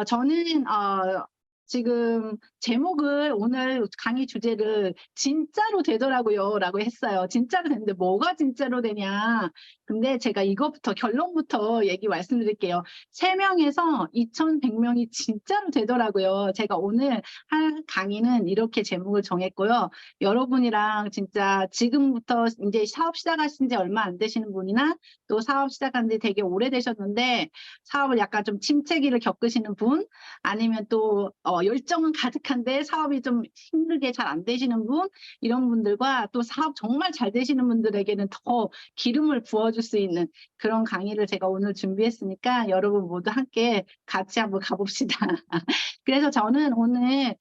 저는 지금 제목을 오늘 강의 주제를 진짜로 되더라고요 라고 했어요. 진짜로 됐는데 뭐가 진짜로 되냐. 근데 제가 이거부터 결론부터 얘기 말씀드릴게요. 3명에서 2,100명이 진짜로 되더라고요. 제가 오늘 할 강의는 이렇게 제목을 정했고요. 여러분이랑 진짜 지금부터 이제 사업 시작하신 지 얼마 안 되시는 분이나 또 사업 시작한 지 되게 오래되셨는데 사업을 약간 좀 침체기를 겪으시는 분, 아니면 또 열정은 가득한데 사업이 좀 힘들게 잘 안 되시는 분, 이런 분들과 또 사업 정말 잘 되시는 분들에게는 더 기름을 부어줄 수 있는 그런 강의를 제가 오늘 준비했으니까 여러분 모두 함께 같이 한번 가봅시다. 그래서 저는 오늘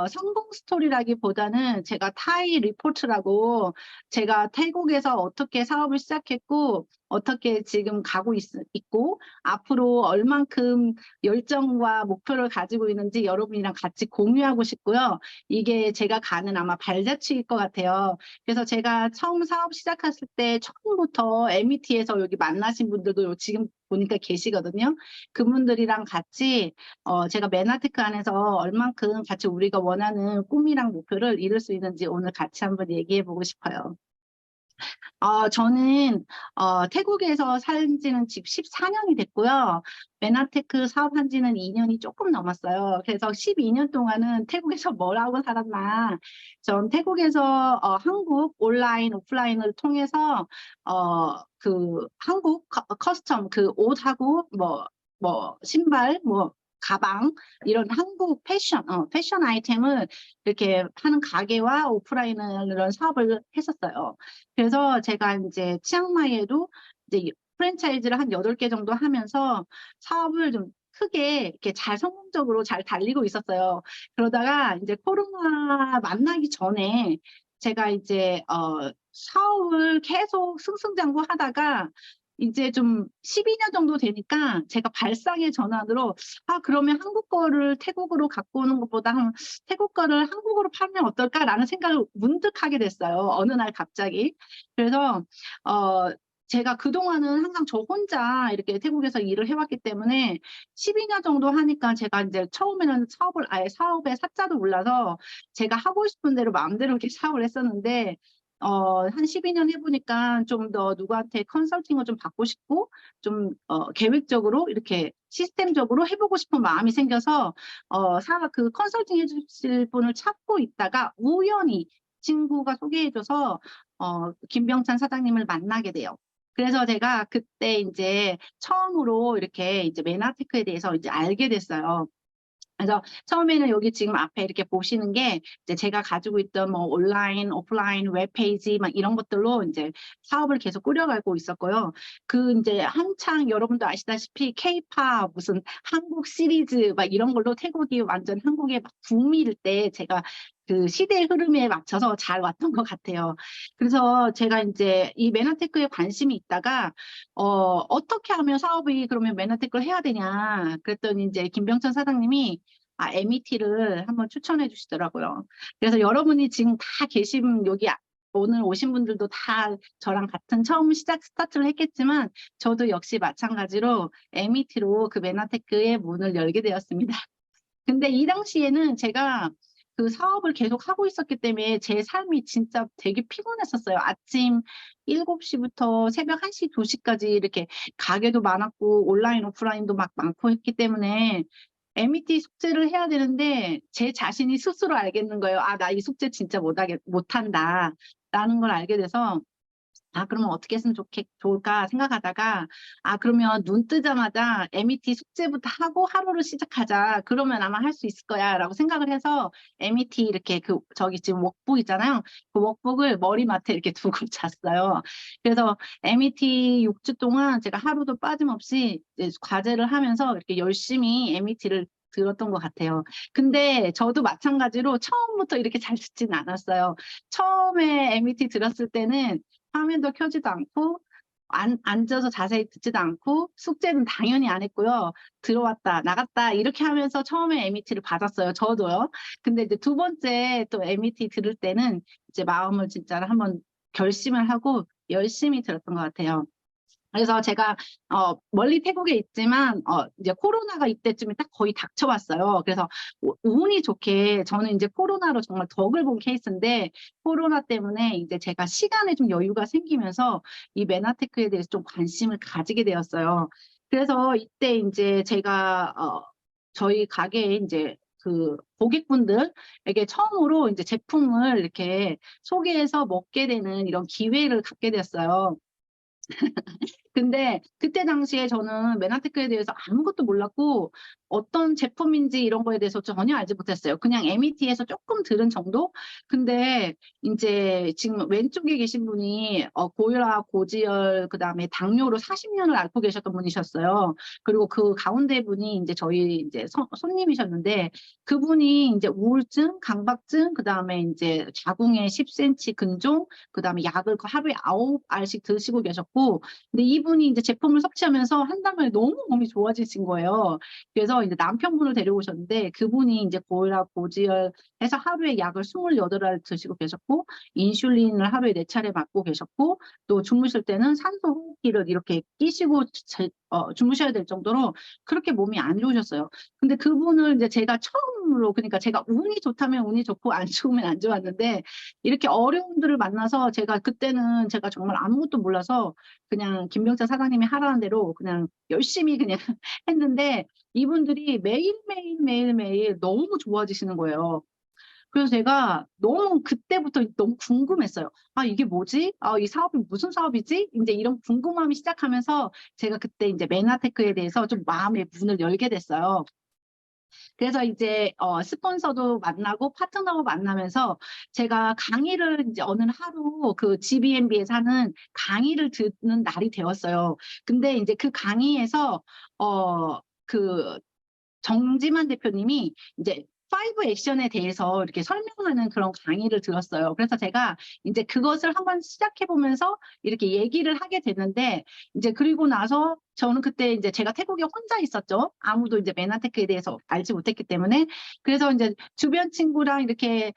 성공 스토리라기보다는 제가 타이 리포트라고, 제가 태국에서 어떻게 사업을 시작했고 어떻게 지금 가고 있고 앞으로 얼만큼 열정과 목표를 가지고 있는지 여러분이랑 같이 공유하고 싶고요. 이게 제가 가는 아마 발자취일 것 같아요. 그래서 제가 처음 사업 시작했을 때 처음부터 MET에서 여기 만나신 분들도 지금 보니까 계시거든요. 그분들이랑 같이 제가 메나테크 안에서 얼만큼 같이 우리가 원하는 꿈이랑 목표를 이룰 수 있는지 오늘 같이 한번 얘기해 보고 싶어요. 저는 태국에서 산 지는 지금 14년이 됐고요. 메나테크 사업한 지는 2년이 조금 넘었어요. 그래서 12년 동안은 태국에서 뭘 하고 살았나. 전 태국에서 한국 온라인, 오프라인을 통해서 그 한국 커스텀 그 옷하고 뭐 신발, 뭐 가방, 이런 한국 패션 아이템을 이렇게 하는 가게와 오프라인을 이런 사업을 했었어요. 그래서 제가 이제 치앙마이에도 이제 프랜차이즈를 한 8개 정도 하면서 사업을 좀 크게 이렇게 잘 성공적으로 잘 달리고 있었어요. 그러다가 이제 코로나 만나기 전에 제가 이제 사업을 계속 승승장구하다가 이제 좀 12년 정도 되니까 제가 발상의 전환으로 그러면 한국 거를 태국으로 갖고 오는 것보다 태국 거를 한국으로 팔면 어떨까라는 생각을 문득 하게 됐어요. 어느 날 갑자기. 그래서 제가 그동안은 항상 저 혼자 이렇게 태국에서 일을 해왔기 때문에 12년 정도 하니까 제가 이제 처음에는 사업을 아예 사업에 사자도 몰라서 제가 하고 싶은 대로 마음대로 이렇게 사업을 했었는데 한 12년 해보니까 좀 더 누구한테 컨설팅을 좀 받고 싶고 좀 계획적으로 이렇게 시스템적으로 해보고 싶은 마음이 생겨서 그 컨설팅 해주실 분을 찾고 있다가 우연히 친구가 소개해줘서 김병찬 사장님을 만나게 돼요. 그래서 제가 그때 이제 처음으로 이렇게 이제 메나테크에 대해서 이제 알게 됐어요. 그래서 처음에는 여기 지금 앞에 이렇게 보시는 게 이제 제가 가지고 있던 뭐 온라인, 오프라인, 웹페이지 막 이런 것들로 이제 사업을 계속 꾸려가고 있었고요. 그 이제 한창 여러분도 아시다시피 K-팝 무슨 한국 시리즈 막 이런 걸로 태국이 완전 한국에 막 붐일 때 제가 그 시대의 흐름에 맞춰서 잘 왔던 것 같아요. 그래서 제가 이제 이 메나테크에 관심이 있다가 어떻게 하면 사업이 그러면 메나테크를 해야 되냐 그랬더니 이제 김병천 사장님이 MET를 한번 추천해 주시더라고요. 그래서 여러분이 지금 다 계신 여기 오늘 오신 분들도 다 저랑 같은 처음 스타트를 했겠지만 저도 역시 마찬가지로 MET로 그 메나테크의 문을 열게 되었습니다. 근데 이 당시에는 제가 그 사업을 계속 하고 있었기 때문에 제 삶이 진짜 되게 피곤했었어요. 아침 7시부터 새벽 1시, 2시까지 이렇게 가게도 많았고 온라인, 오프라인도 막 많고 했기 때문에 MET 숙제를 해야 되는데 제 자신이 스스로 알겠는 거예요. 나 이 숙제 진짜 못한다. 라는 걸 알게 돼서 그러면 어떻게 했으면 좋을까 생각하다가, 그러면 눈 뜨자마자 MET 숙제부터 하고 하루를 시작하자. 그러면 아마 할 수 있을 거야. 라고 생각을 해서 MET 이렇게 저기 지금 워크북 있잖아요. 그 워크북을 머리맡에 이렇게 두고 잤어요. 그래서 MET 6주 동안 제가 하루도 빠짐없이 이제 과제를 하면서 이렇게 열심히 MET를 들었던 것 같아요. 근데 저도 마찬가지로 처음부터 이렇게 잘 듣지는 않았어요. 처음에 MET 들었을 때는 화면도 켜지도 않고 앉아서 자세히 듣지도 않고 숙제는 당연히 안 했고요. 들어왔다 나갔다 이렇게 하면서 처음에 MET를 받았어요. 저도요. 근데 이제 두 번째 또 MET 들을 때는 이제 마음을 진짜 한번 결심을 하고 열심히 들었던 것 같아요. 그래서 제가 멀리 태국에 있지만 이제 코로나가 이때쯤에 딱 거의 닥쳐왔어요. 그래서 운이 좋게 저는 이제 코로나로 정말 덕을 본 케이스인데 코로나 때문에 이제 제가 시간에 좀 여유가 생기면서 이 메나테크에 대해서 좀 관심을 가지게 되었어요. 그래서 이때 이제 제가 저희 가게에 이제 그 고객분들에게 처음으로 이제 제품을 이렇게 소개해서 먹게 되는 이런 기회를 갖게 됐어요. 근데 그때 당시에 저는 메나테크에 대해서 아무것도 몰랐고 어떤 제품인지 이런 거에 대해서 전혀 알지 못했어요. 그냥 MET에서 조금 들은 정도? 근데 이제 지금 왼쪽에 계신 분이 고혈압, 고지혈, 그다음에 당뇨로 40년을 앓고 계셨던 분이셨어요. 그리고 그 가운데 분이 이제 저희 이제 손님이셨는데 그분이 이제 우울증, 강박증, 그다음에 이제 자궁에 10cm 근종, 그다음에 약을 하루에 9알씩 드시고 계셨고 근데 이분이 이제 제품을 섭취하면서 한 달 만에 너무 몸이 좋아지신 거예요. 그래서 이제 남편분을 데려오셨는데 그분이 이제 고혈압, 고지혈 해서 하루에 약을 28알 드시고 계셨고 인슐린을 하루에 4차례 맞고 계셨고 또 주무실 때는 산소 호흡기를 이렇게 끼시고 주무셔야 될 정도로 그렇게 몸이 안 좋으셨어요. 근데 그분을 이제 제가 처음으로 그러니까 제가 운이 좋다면 운이 좋고 안 좋으면 안 좋았는데 이렇게 어려움들을 만나서 제가 그때는 제가 정말 아무것도 몰라서 그냥 김병자 사장님이 하라는 대로 그냥 열심히 그냥 했는데 이분들이 매일매일 너무 좋아지시는 거예요. 그래서 제가 너무 그때부터 너무 궁금했어요. 아, 이게 뭐지? 아, 이 사업이 무슨 사업이지? 이제 이런 궁금함이 시작하면서 제가 그때 이제 메나테크에 대해서 좀 마음의 문을 열게 됐어요. 그래서 이제 스폰서도 만나고 파트너도 만나면서 제가 강의를 이제 어느 하루 그 GBNB에서 하는 강의를 듣는 날이 되었어요. 근데 이제 그 강의에서 그 정지만 대표님이 이제 5 액션에 대해서 이렇게 설명하는 그런 강의를 들었어요. 그래서 제가 이제 그것을 한번 시작해 보면서 이렇게 얘기를 하게 됐는데 이제 그리고 나서 저는 그때 이제 제가 태국에 혼자 있었죠. 아무도 이제 메나테크에 대해서 알지 못했기 때문에. 그래서 이제 주변 친구랑 이렇게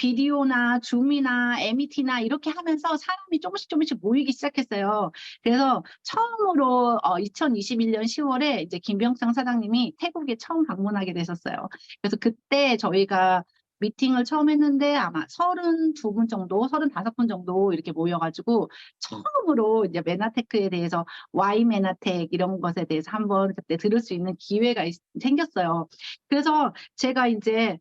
비디오나 줌이나 MET나 이렇게 하면서 사람이 조금씩 모이기 시작했어요. 그래서 처음으로 2021년 10월에 이제 김병상 사장님이 태국에 처음 방문하게 되셨어요. 그래서 그때 저희가 미팅을 처음 했는데 아마 32분 정도, 35분 정도 이렇게 모여가지고 처음으로 이제 메나테크에 대해서 Y 메나텍 이런 것에 대해서 한번 그때 들을 수 있는 기회가 생겼어요. 그래서 제가 이제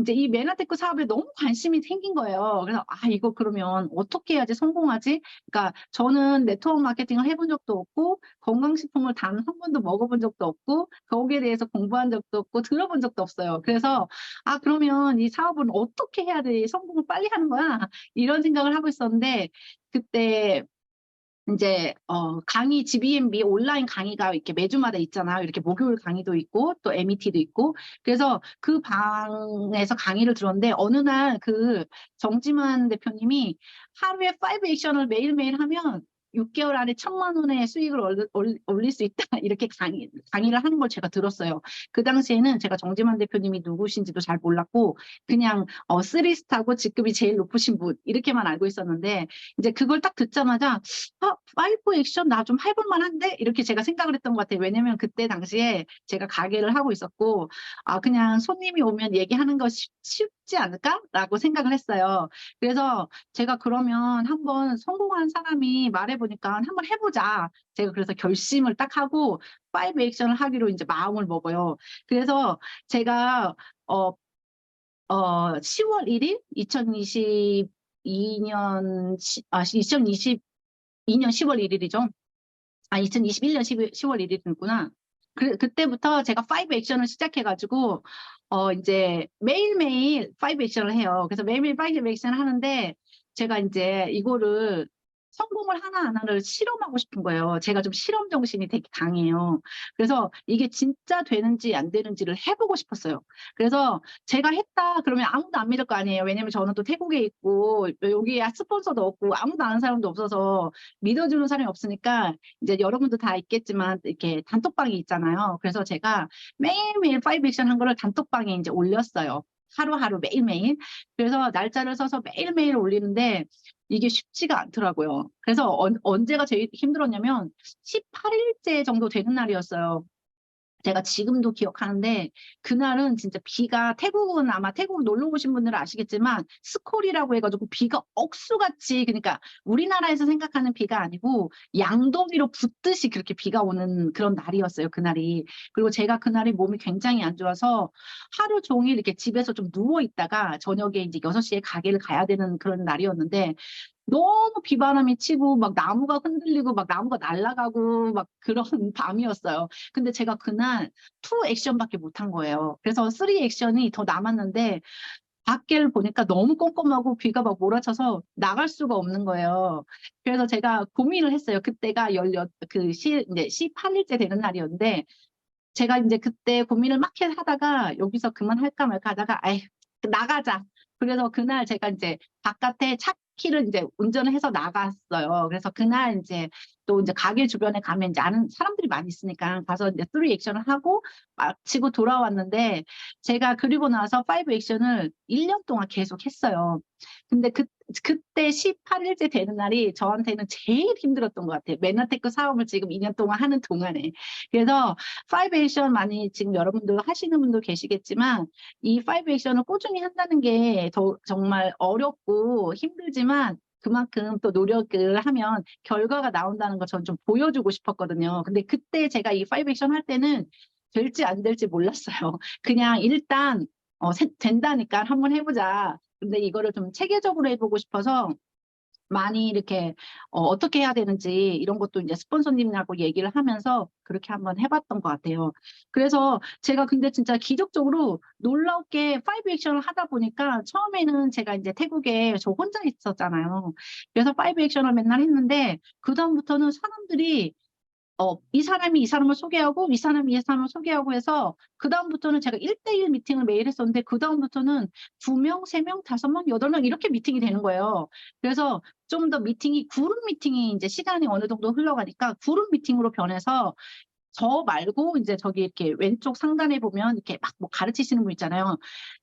이 메나테크 사업에 너무 관심이 생긴 거예요. 그래서 이거 그러면 어떻게 해야지 성공하지? 그러니까 저는 네트워크 마케팅을 해본 적도 없고 건강식품을 단 한 번도 먹어본 적도 없고 거기에 대해서 공부한 적도 없고 들어본 적도 없어요. 그래서 그러면 이 사업은 어떻게 해야 돼? 성공을 빨리 하는 거야? 이런 생각을 하고 있었는데 그때 이제 강의 GBNB 온라인 강의가 이렇게 매주마다 있잖아요. 이렇게 목요일 강의도 있고 또 MET도 있고 그래서 그 방에서 강의를 들었는데 어느 날 그 정지만 대표님이 하루에 5 액션을 매일매일 하면 6개월 안에 1,000만 원의 수익을 올릴 수 있다. 이렇게 강의를 하는 걸 제가 들었어요. 그 당시에는 제가 정지만 대표님이 누구신지도 잘 몰랐고 그냥 3스타고 직급이 제일 높으신 분 이렇게만 알고 있었는데 이제 그걸 딱 듣자마자 5 액션 나 좀 해볼 만한데? 이렇게 제가 생각을 했던 것 같아요. 왜냐면 그때 당시에 제가 가게를 하고 있었고, 그냥 손님이 오면 얘기하는 거 쉽지 않을까라고 생각을 했어요. 그래서 제가 그러면 한번 성공한 사람이 말해보니까 한번 해보자. 제가 그래서 결심을 딱 하고 5 액션을 하기로 이제 마음을 먹어요. 그래서 제가, 10월 1일? 2022년, 2022년 10월 1일이죠. 2021년 10월 1일이구나. 그때부터 제가 5 액션을 시작해가지고, 이제 매일매일 5 액션을 해요. 그래서 매일매일 5 액션을 하는데, 제가 이제 이거를 성공을 하나하나를 실험하고 싶은 거예요. 제가 좀 실험 정신이 되게 강해요. 그래서 이게 진짜 되는지 안 되는지를 해보고 싶었어요. 그래서 제가 했다 그러면 아무도 안 믿을 거 아니에요. 왜냐면 저는 또 태국에 있고, 여기에 스폰서도 없고, 아무도 아는 사람도 없어서 믿어주는 사람이 없으니까, 이제 여러분도 다 있겠지만 이렇게 단톡방이 있잖아요. 그래서 제가 매일매일 5 액션 한 거를 단톡방에 이제 올렸어요. 하루하루 매일매일. 그래서 날짜를 써서 매일매일 올리는데 이게 쉽지가 않더라고요. 그래서 언제가 제일 힘들었냐면 18일째 정도 되는 날이었어요. 제가 지금도 기억하는데 그날은 진짜 비가 태국은 아마 태국 놀러 오신 분들은 아시겠지만 스콜이라고 해가지고 비가 억수같이 그러니까 우리나라에서 생각하는 비가 아니고 양동이로 붓듯이 그렇게 비가 오는 그런 날이었어요. 그날이. 그리고 제가 그날이 몸이 굉장히 안 좋아서 하루 종일 이렇게 집에서 좀 누워 있다가 저녁에 이제 6시에 가게를 가야 되는 그런 날이었는데 너무 비바람이 치고 막 나무가 흔들리고 막 나무가 날아가고 막 그런 밤이었어요. 근데 제가 그날 2 액션밖에 못한 거예요. 그래서 3 액션이 더 남았는데 밖을 보니까 너무 꼼꼼하고 비가 막 몰아쳐서 나갈 수가 없는 거예요. 그래서 제가 고민을 했어요. 그때가 이제 18일째 되는 날이었는데 제가 이제 그때 고민을 막 하다가 여기서 그만할까 말까 하다가 아이 나가자. 그래서 그날 제가 이제 바깥에 차 키를 이제 운전을 해서 나갔어요. 그래서 그날 이제 또 이제 가게 주변에 가면 이제 아는 사람들이 많이 있으니까 가서 이제 3 액션을 하고 마치고 돌아왔는데 제가 그리고 나서 5 액션을 1년 동안 계속 했어요. 근데 그때 18일째 되는 날이 저한테는 제일 힘들었던 것 같아요. 맨하테크 사업을 지금 2년 동안 하는 동안에. 그래서 5 액션 많이 지금 여러분들 하시는 분도 계시겠지만 이 5 액션을 꾸준히 한다는 게 정말 어렵고 힘들지만 그만큼 또 노력을 하면 결과가 나온다는 걸 저는 좀 보여주고 싶었거든요. 근데 그때 제가 이 5 액션 할 때는 될지 안 될지 몰랐어요. 그냥 일단 된다니까 한번 해보자. 근데 이거를 좀 체계적으로 해보고 싶어서 많이 이렇게 어떻게 해야 되는지 이런 것도 이제 스폰서님하고 얘기를 하면서 그렇게 한번 해봤던 것 같아요. 그래서 제가 근데 진짜 기적적으로 놀랍게 5 액션을 하다 보니까 처음에는 제가 이제 태국에 저 혼자 있었잖아요. 그래서 5 액션을 맨날 했는데 그다음부터는 사람들이 이 사람이 이 사람을 소개하고 이 사람이 이 사람을 소개하고 해서 그다음부터는 제가 1대1 미팅을 매일 했었는데 그다음부터는 2명, 3명, 5명, 8명 이렇게 미팅이 되는 거예요. 그래서 좀 더 미팅이 그룹 미팅이 이제 시간이 어느 정도 흘러가니까 그룹 미팅으로 변해서 저 말고 이제 저기 이렇게 왼쪽 상단에 보면 이렇게 막 뭐 가르치시는 분 있잖아요.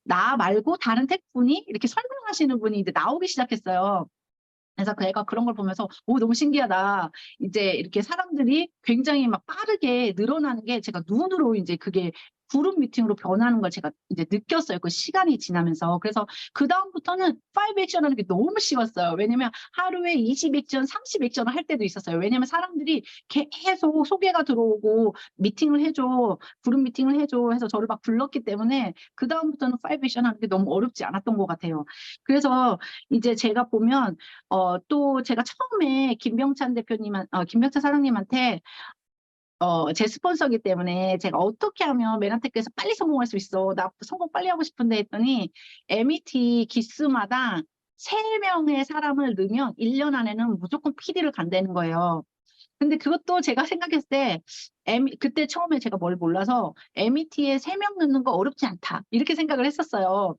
나 말고 다른 택분이 이렇게 설명하시는 분이 이제 나오기 시작했어요. 그래서 걔가 그런 걸 보면서 오 너무 신기하다. 이제 이렇게 사람들이 굉장히 막 빠르게 늘어나는 게 제가 눈으로 이제 그게 그룹 미팅으로 변하는 걸 제가 이제 느꼈어요. 그 시간이 지나면서. 그래서 그다음부터는 5 액션 하는 게 너무 쉬웠어요. 왜냐면 하루에 20 액션, 30 액션을 할 때도 있었어요. 왜냐면 사람들이 계속 소개가 들어오고 미팅을 해줘, 그룹 미팅을 해줘 해서 저를 막 불렀기 때문에 그다음부터는 5 액션 하는 게 너무 어렵지 않았던 것 같아요. 그래서 이제 제가 보면 또 제가 처음에 김병찬 사장님한테 제 스폰서기 때문에 제가 어떻게 하면 메나테크에서 빨리 성공할 수 있어? 나 성공 빨리 하고 싶은데 했더니 MET 기수마다 3명의 사람을 넣으면 1년 안에는 무조건 PD를 간다는 거예요. 근데 그것도 제가 생각했을 때 그때 처음에 제가 뭘 몰라서 MET에 3명 넣는 거 어렵지 않다. 이렇게 생각을 했었어요.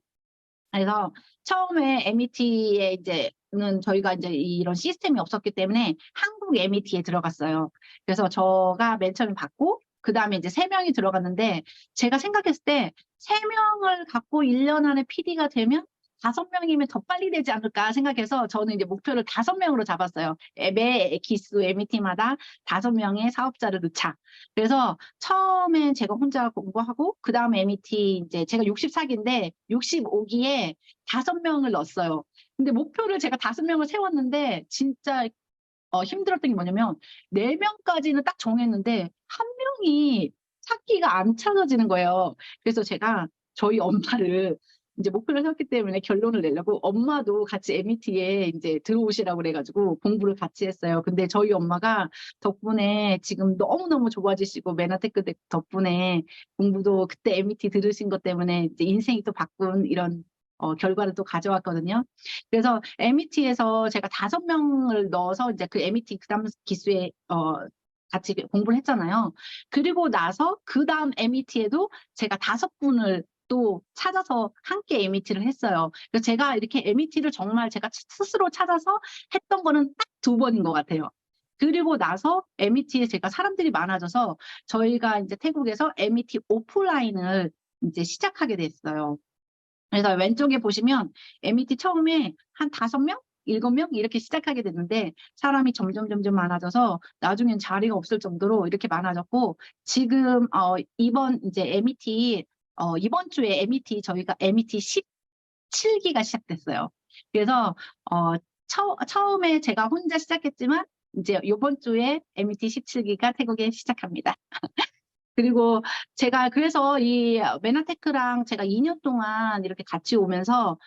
그래서 처음에 MET에 이제는 저희가 이제 이런 시스템이 없었기 때문에 한국 MET에 들어갔어요. 그래서 저가 맨 처음에 받고 그다음에 이제 3명이 들어갔는데 제가 생각했을 때 3명을 갖고 1년 안에 PD가 되면 5명이면 더 빨리 되지 않을까 생각해서 저는 이제 목표를 5명으로 잡았어요. 매 기수 MET마다 5명의 사업자를 넣자. 그래서 처음엔 제가 혼자 공부하고 그다음에 MET 이제 제가 64기인데 65기에 5명을 넣었어요. 근데 목표를 제가 5명을 세웠는데 진짜 힘들었던 게 뭐냐면 4명까지는 딱 정했는데 한 명이 찾기가 안 찾아지는 거예요. 그래서 제가 저희 엄마를 이제 목표를 세웠기 때문에 결론을 내려고 엄마도 같이 MET에 이제 들어오시라고 그래가지고 공부를 같이 했어요. 근데 저희 엄마가 덕분에 지금 너무너무 좋아지시고 메나테크 덕분에 공부도 그때 MET 들으신 것 때문에 이제 인생이 또 바꾼 이런 결과를 또 가져왔거든요. 그래서 MET에서 제가 5명을 넣어서 이제 그 MET 그다음 기수에 같이 공부를 했잖아요. 그리고 나서 그다음 MET에도 제가 5분을 또 찾아서 함께 MET를 했어요. 그래서 제가 이렇게 MET를 정말 제가 스스로 찾아서 했던 거는 딱 2번인 것 같아요. 그리고 나서 MET에 제가 사람들이 많아져서 저희가 이제 태국에서 MET 오프라인을 이제 시작하게 됐어요. 그래서 왼쪽에 보시면 MET 처음에 한 5명? 7명 이렇게 시작하게 됐는데 사람이 점점 많아져서 나중엔 자리가 없을 정도로 이렇게 많아졌고 지금 이번 이제 MET 이번 주에 MET 저희가 MET 17기가 시작됐어요. 그래서 처음에 제가 혼자 시작했지만 이제 이번 주에 MET 17기가 태국에 시작합니다. 그리고 제가 그래서 이 메나테크랑 제가 2년 동안 이렇게 같이 오면서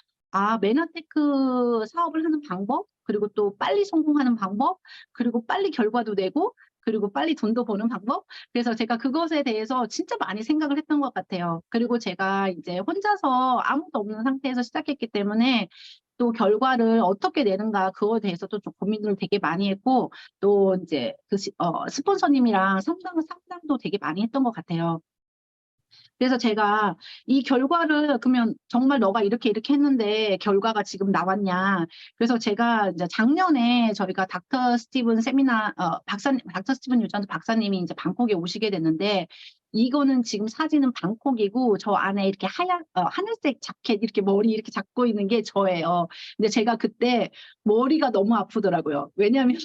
메나테크 사업을 하는 방법, 그리고 또 빨리 성공하는 방법, 그리고 빨리 결과도 내고, 그리고 빨리 돈도 버는 방법. 그래서 제가 그것에 대해서 진짜 많이 생각을 했던 것 같아요. 그리고 제가 이제 혼자서 아무도 없는 상태에서 시작했기 때문에 또 결과를 어떻게 내는가 그거에 대해서도 좀 고민을 되게 많이 했고 또 이제 스폰서님이랑 상담도 되게 많이 했던 것 같아요. 그래서 제가 이 결과를 그러면 정말 너가 이렇게 했는데 결과가 지금 나왔냐. 그래서 제가 이제 작년에 저희가 닥터 스티븐 세미나 닥터 스티븐 유전자 박사님이 이제 방콕에 오시게 됐는데 이거는 지금 사진은 방콕이고 저 안에 이렇게 하늘색 자켓 이렇게 머리 이렇게 잡고 있는 게 저예요. 근데 제가 그때 머리가 너무 아프더라고요. 왜냐하면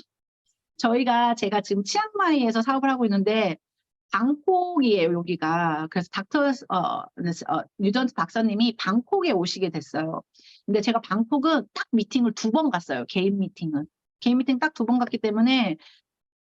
제가 지금 치앙마이에서 사업을 하고 있는데 방콕이에요, 여기가. 그래서 유전스 박사님이 방콕에 오시게 됐어요. 근데 제가 방콕은 딱 미팅을 2번 갔어요, 개인 미팅은. 개인 미팅 딱 2번 갔기 때문에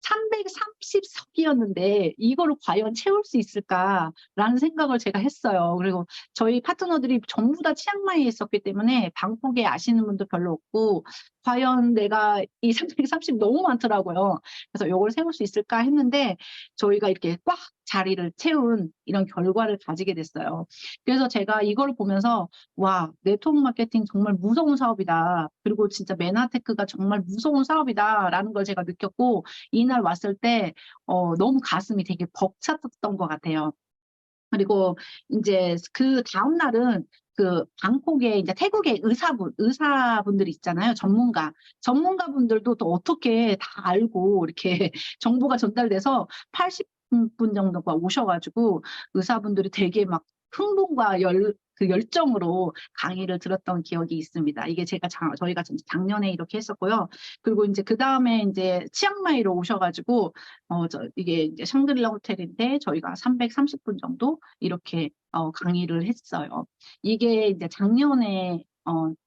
330석이었는데 이거를 과연 채울 수 있을까라는 생각을 제가 했어요. 그리고 저희 파트너들이 전부 다 치앙마이에 있었기 때문에 방콕에 아시는 분도 별로 없고 과연 내가 이 330 너무 많더라고요. 그래서 이걸 세울 수 있을까 했는데 저희가 이렇게 꽉 자리를 채운 이런 결과를 가지게 됐어요. 그래서 제가 이걸 보면서 와, 네트워크 마케팅 정말 무서운 사업이다. 그리고 진짜 메나테크가 정말 무서운 사업이다라는 걸 제가 느꼈고 이날 왔을 때 너무 가슴이 되게 벅찼던 것 같아요. 그리고 이제 그 다음 날은 그 방콕에 이제 태국의 의사분들이 있잖아요. 전문가분들도 또 어떻게 다 알고 이렇게 정보가 전달돼서 80분 정도가 오셔가지고 의사분들이 되게 막 흥분과 열정으로 강의를 들었던 기억이 있습니다. 이게 저희가 작년에 이렇게 했었고요. 그리고 이제 그 다음에 이제 치앙마이로 오셔가지고 이게 이제 샹그릴라 호텔인데 저희가 330분 정도 이렇게 강의를 했어요. 이게 이제 작년에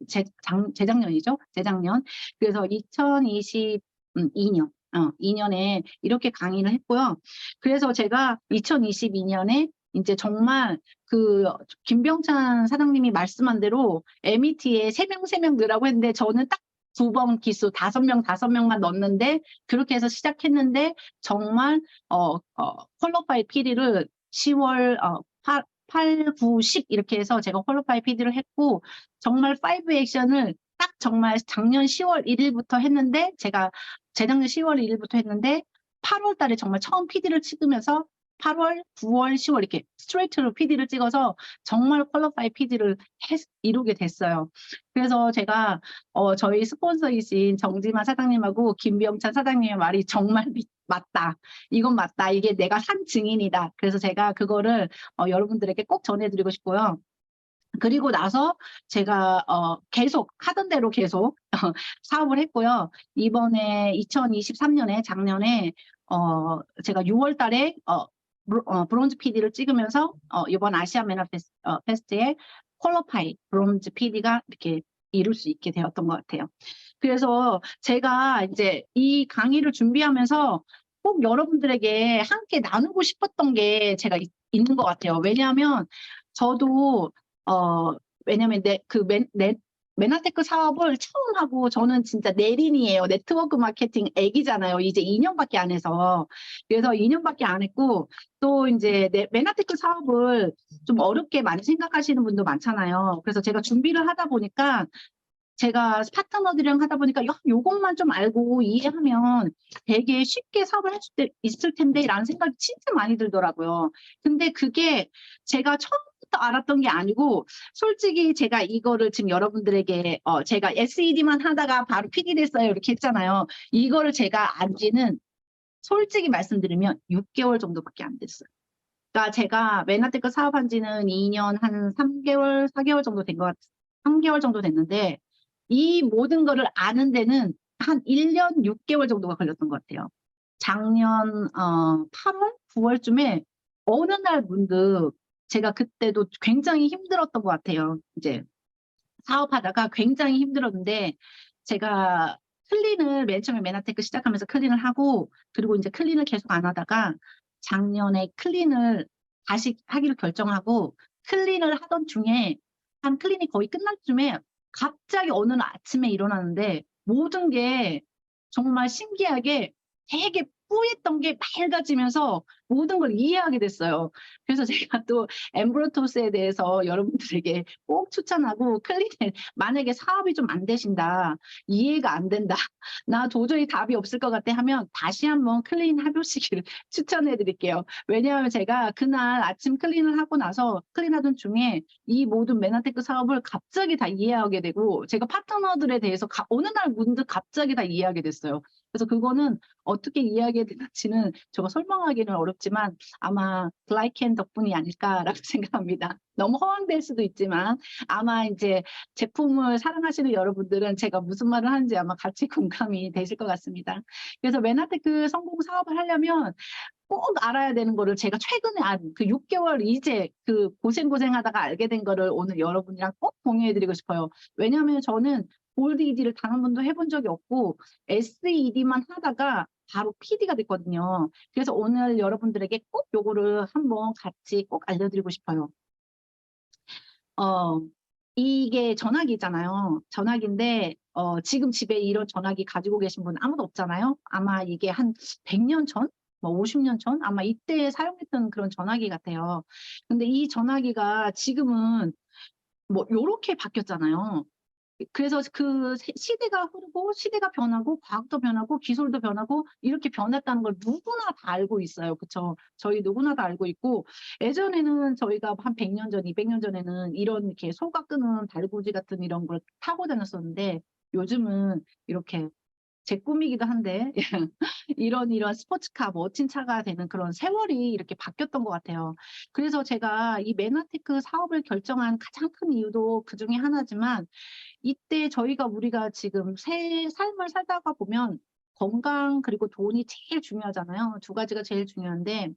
재작년이죠. 재작년. 그래서 2022년 2년에 이렇게 강의를 했고요. 그래서 제가 2022년에 이제 정말 김병찬 사장님이 말씀한 대로 MET에 3명 넣으라고 했는데 저는 딱 2번 기수 5명만 넣었는데 그렇게 해서 시작했는데 정말 퀄러파이 PD를 10월 8, 9, 10 이렇게 해서 제가 퀄러파이 PD를 했고 정말 5 액션을 딱 정말 작년 10월 1일부터 했는데 제가 재작년 10월 1일부터 했는데 8월 달에 정말 처음 PD를 찍으면서 8월, 9월, 10월 이렇게 스트레이트로 PD를 찍어서 정말 퀄러파이 PD를 이루게 됐어요. 그래서 제가 저희 스폰서이신 정지만 사장님하고 김병찬 사장님의 말이 정말 맞다. 이건 맞다. 이게 내가 산 증인이다. 그래서 제가 그거를 여러분들에게 꼭 전해드리고 싶고요. 그리고 나서 제가 계속 하던 대로 계속 사업을 했고요. 이번에 2023년에 작년에 제가 6월 달에 브론즈 PD를 찍으면서 이번 아시아 메나 페스트에 퀄러파이 브론즈 PD가 이렇게 이룰 수 있게 되었던 것 같아요. 그래서 제가 이제 이 강의를 준비하면서 꼭 여러분들에게 함께 나누고 싶었던 게 제가 있는 것 같아요. 왜냐하면 저도 왜냐면 메나테크 사업을 처음 하고 저는 진짜 내린이에요. 네트워크 마케팅 애기잖아요. 이제 2년밖에 안 해서. 그래서 2년밖에 안 했고 또 이제 메나테크 사업을 좀 어렵게 많이 생각하시는 분도 많잖아요. 그래서 제가 준비를 하다 보니까 제가 파트너들이랑 하다 보니까 요것만 좀 알고 이해하면 되게 쉽게 사업을 할 수 있을 텐데 라는 생각이 진짜 많이 들더라고요. 근데 그게 제가 처음부터 알았던 게 아니고 솔직히 제가 이거를 지금 여러분들에게 제가 SED만 하다가 바로 PD 됐어요 이렇게 했잖아요. 이거를 제가 안 지는 솔직히 말씀드리면 6개월 정도밖에 안 됐어요. 그러니까 제가 메나테크 사업한 지는 2년 한 3개월, 4개월 정도 된 것 같아요. 3개월 정도 됐는데 이 모든 거를 아는 데는 한 1년 6개월 정도가 걸렸던 것 같아요. 작년 8월, 9월쯤에 어느 날 문득 제가 그때도 굉장히 힘들었던 것 같아요. 이제 사업하다가 굉장히 힘들었는데 제가 클린을 맨 처음에 메나테크 시작하면서 클린을 하고 그리고 이제 클린을 계속 안 하다가 작년에 클린을 다시 하기로 결정하고 클린을 하던 중에 한 클린이 거의 끝날 쯤에 갑자기 어느 날 아침에 일어나는데 모든 게 정말 신기하게 되게 뿌였던 게 맑아지면서 모든 걸 이해하게 됐어요. 그래서 제가 또 엠브로토스에 대해서 여러분들에게 꼭 추천하고 클린을 만약에 사업이 좀 안 되신다, 이해가 안 된다, 나 도저히 답이 없을 것 같아 하면 다시 한번 클린 해보시기를 추천해 드릴게요. 왜냐하면 제가 그날 아침 클린을 하고 나서 클린하던 중에 이 모든 메나테크 사업을 갑자기 다 이해하게 되고 제가 파트너들에 대해서 어느 날 문득 갑자기 다 이해하게 됐어요. 그래서 그거는 어떻게 이해하게 되는지는 제가 설명하기는 어렵지만 아마 글라이켄 덕분이 아닐까라고 생각합니다. 너무 허황될 수도 있지만 아마 이제 제품을 사랑하시는 여러분들은 제가 무슨 말을 하는지 아마 같이 공감이 되실 것 같습니다. 그래서 메나테크 성공 사업을 하려면 꼭 알아야 되는 거를 제가 최근에 그 6개월 이제 그 고생하다가 알게 된 거를 오늘 여러분이랑 꼭 공유해 드리고 싶어요. 왜냐하면 저는 골드 ED를 단 한 번도 해본 적이 없고 SED만 하다가 바로 PD가 됐거든요. 그래서 오늘 여러분들에게 꼭 요거를 한번 같이 꼭 알려드리고 싶어요. 이게 전화기잖아요. 전화기인데 지금 집에 이런 전화기 가지고 계신 분 아무도 없잖아요. 아마 이게 한 100년 전? 뭐 50년 전? 아마 이때 사용했던 그런 전화기 같아요. 근데 이 전화기가 지금은 뭐 요렇게 바뀌었잖아요. 그래서 그 시대가 흐르고 시대가 변하고 과학도 변하고 기술도 변하고 이렇게 변했다는 걸 누구나 다 알고 있어요. 그쵸? 저희 누구나 다 알고 있고 예전에는 저희가 한 100년 전, 200년 전에는 이런 이렇게 소가 끄는 달구지 같은 이런 걸 타고 다녔었는데 요즘은 이렇게 제 꿈이기도 한데 이런 스포츠카 멋진 차가 되는 그런 세월이 이렇게 바뀌었던 것 같아요. 그래서 제가 이 메나테크 사업을 결정한 가장 큰 이유도 그중에 하나지만 이때 우리가 지금 삶을 살다가 보면 건강 그리고 돈이 제일 중요하잖아요. 두 가지가 제일 중요한데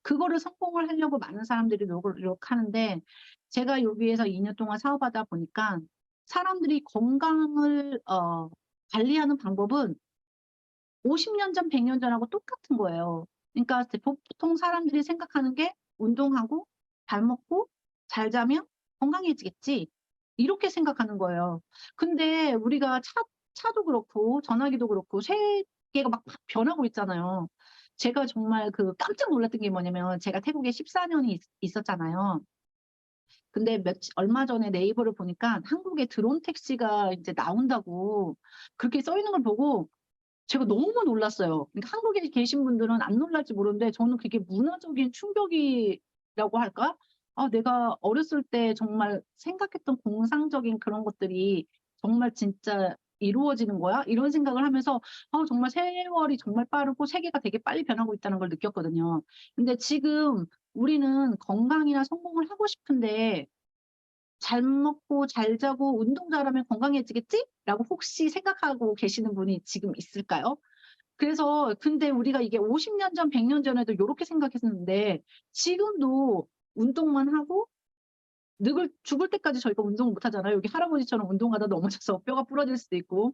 그거를 성공을 하려고 많은 사람들이 노력하는데 제가 여기에서 2년 동안 사업하다 보니까 사람들이 건강을 관리하는 방법은 50년 전, 100년 전하고 똑같은 거예요. 그러니까 보통 사람들이 생각하는 게 운동하고 잘 먹고 잘 자면 건강해지겠지. 이렇게 생각하는 거예요. 근데 우리가 차도 그렇고 전화기도 그렇고 세계가 막 변하고 있잖아요. 제가 정말 그 깜짝 놀랐던 게 뭐냐면 제가 태국에 14년이 있었잖아요. 근데 얼마 전에 네이버를 보니까 한국에 드론 택시가 이제 나온다고 그렇게 써 있는 걸 보고 제가 너무 놀랐어요. 그러니까 한국에 계신 분들은 안 놀랄지 모르는데 저는 그게 문화적인 충격이라고 할까? 내가 어렸을 때 정말 생각했던 공상적인 그런 것들이 정말 진짜 이루어지는 거야? 이런 생각을 하면서 정말 세월이 정말 빠르고 세계가 되게 빨리 변하고 있다는 걸 느꼈거든요. 근데 지금 우리는 건강이나 성공을 하고 싶은데 잘 먹고 잘 자고 운동 잘하면 건강해지겠지? 라고 혹시 생각하고 계시는 분이 지금 있을까요? 그래서 근데 우리가 이게 50년 전, 100년 전에도 요렇게 생각했었는데 지금도 운동만 하고 죽을 때까지 저희가 운동을 못 하잖아요. 여기 할아버지처럼 운동하다 넘어져서 뼈가 부러질 수도 있고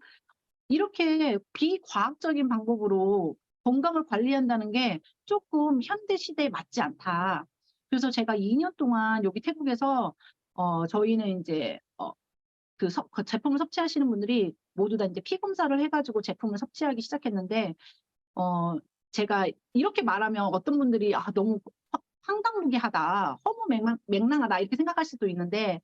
이렇게 비과학적인 방법으로 건강을 관리한다는 게 조금 현대 시대에 맞지 않다. 그래서 제가 2년 동안 여기 태국에서 저희는 이제 그 제품을 섭취하시는 분들이 모두 다 이제 피 검사를 해가지고 제품을 섭취하기 시작했는데 제가 이렇게 말하면 어떤 분들이 너무 황당무계하다, 허무맹랑하다 이렇게 생각할 수도 있는데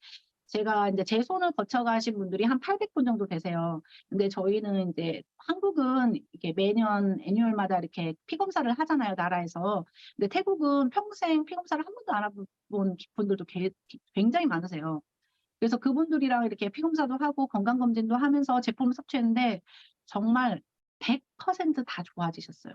제가 이제 제 손을 거쳐가신 분들이 한 800분 정도 되세요. 근데 저희는 이제 한국은 이렇게 매년 애뉴얼마다 이렇게 피 검사를 하잖아요, 나라에서. 근데 태국은 평생 피 검사를 한 번도 안 해본 분들도 굉장히 많으세요. 그래서 그분들이랑 이렇게 피 검사도 하고 건강검진도 하면서 제품을 섭취했는데 정말 100%다 좋아지셨어요.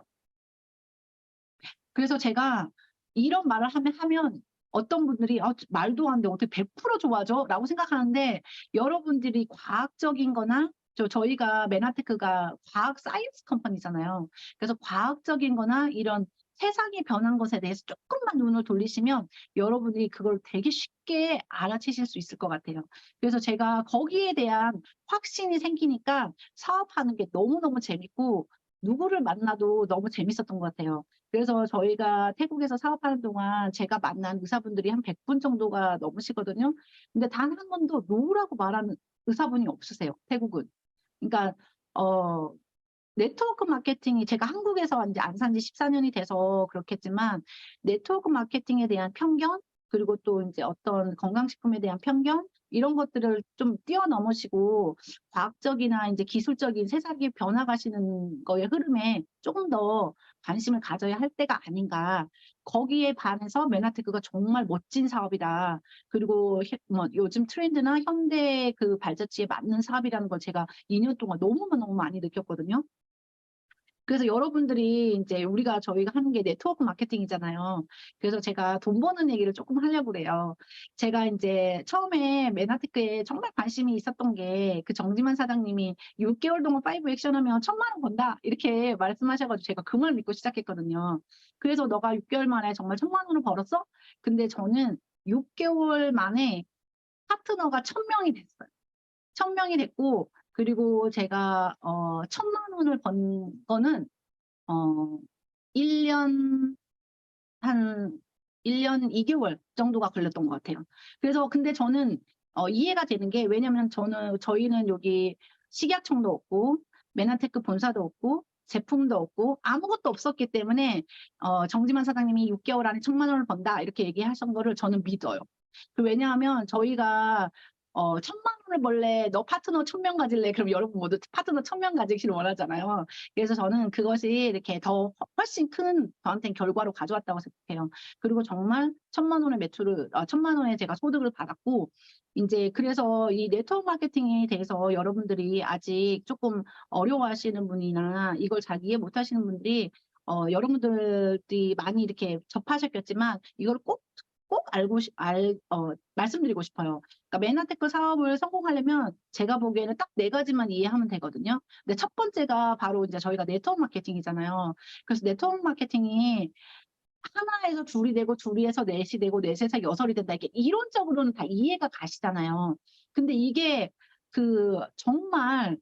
그래서 제가 이런 말을 하면 어떤 분들이 말도 안 돼. 어떻게 100% 좋아져? 라고 생각하는데 여러분들이 과학적인 거나 저희가 메나테크가 과학 사이언스 컴퍼니잖아요. 그래서 과학적인 거나 이런 세상이 변한 것에 대해서 조금만 눈을 돌리시면 여러분들이 그걸 되게 쉽게 알아채실 수 있을 것 같아요. 그래서 제가 거기에 대한 확신이 생기니까 사업하는 게 너무너무 재밌고 누구를 만나도 너무 재밌었던 것 같아요. 그래서 저희가 태국에서 사업하는 동안 제가 만난 의사분들이 한 100분 정도가 넘으시거든요. 근데 단 한 번도 노라고 말하는 의사분이 없으세요, 태국은. 그러니까 어 네트워크 마케팅이 제가 한국에서 이제 안 산지 14년이 돼서 그렇겠지만 네트워크 마케팅에 대한 편견 그리고 또 이제 어떤 건강식품에 대한 편견 이런 것들을 좀 뛰어넘으시고 과학적이나 이제 기술적인 세상이 변화가시는 거의 흐름에 조금 더 관심을 가져야 할 때가 아닌가. 거기에 반해서 메나테크가 정말 멋진 사업이다. 그리고 뭐 요즘 트렌드나 현대 그 발자취에 맞는 사업이라는 걸 제가 2년 동안 너무너무 많이 느꼈거든요. 그래서 여러분들이 이제 저희가 하는 게 네트워크 마케팅이잖아요. 그래서 제가 돈 버는 얘기를 조금 하려고 그래요. 제가 이제 처음에 메나테크에 정말 관심이 있었던 게 그 정지만 사장님이 6개월 동안 5 액션 하면 1,000만 원 번다. 이렇게 말씀하셔가지고 제가 그 말 믿고 시작했거든요. 그래서 너가 6개월 만에 정말 1,000만 원을 벌었어? 근데 저는 6개월 만에 파트너가 1,000명이 됐어요. 1,000명이 됐고, 그리고 제가 1,000만 원을 번 거는 어 1년 한 1년 2개월 정도가 걸렸던 것 같아요. 그래서 근데 저는 이해가 되는 게 왜냐면 저희는 여기 식약청도 없고 메나테크 본사도 없고 제품도 없고 아무것도 없었기 때문에 정지만 사장님이 6개월 안에 1,000만 원을 번다 이렇게 얘기하신 거를 저는 믿어요. 왜냐하면 저희가 1,000만 원을 벌래 너 파트너 1,000명 가질래? 그럼 여러분 모두 파트너 1,000명 가지기를 원하잖아요. 그래서 저는 그것이 이렇게 더 훨씬 큰 저한테는 결과로 가져왔다고 생각해요. 그리고 정말 1,000만 원의 매출을 1,000만 원의 제가 소득을 받았고 이제 그래서 이 네트워크 마케팅에 대해서 여러분들이 아직 조금 어려워하시는 분이나 이걸 잘 이해 못하시는 분들이 여러분들이 많이 이렇게 접하셨겠지만 이걸 꼭 말씀드리고 싶어요. 그러니까 메나테크 사업을 성공하려면 제가 보기에는 딱 4가지만 이해하면 되거든요. 근데 첫 번째가 바로 이제 저희가 네트워크 마케팅이잖아요. 그래서 네트워크 마케팅이 하나에서 둘이 되고 둘이에서 넷이 되고 넷에서 여섯이 된다. 이게 이론적으로는 다 이해가 가시잖아요. 근데 이게 정말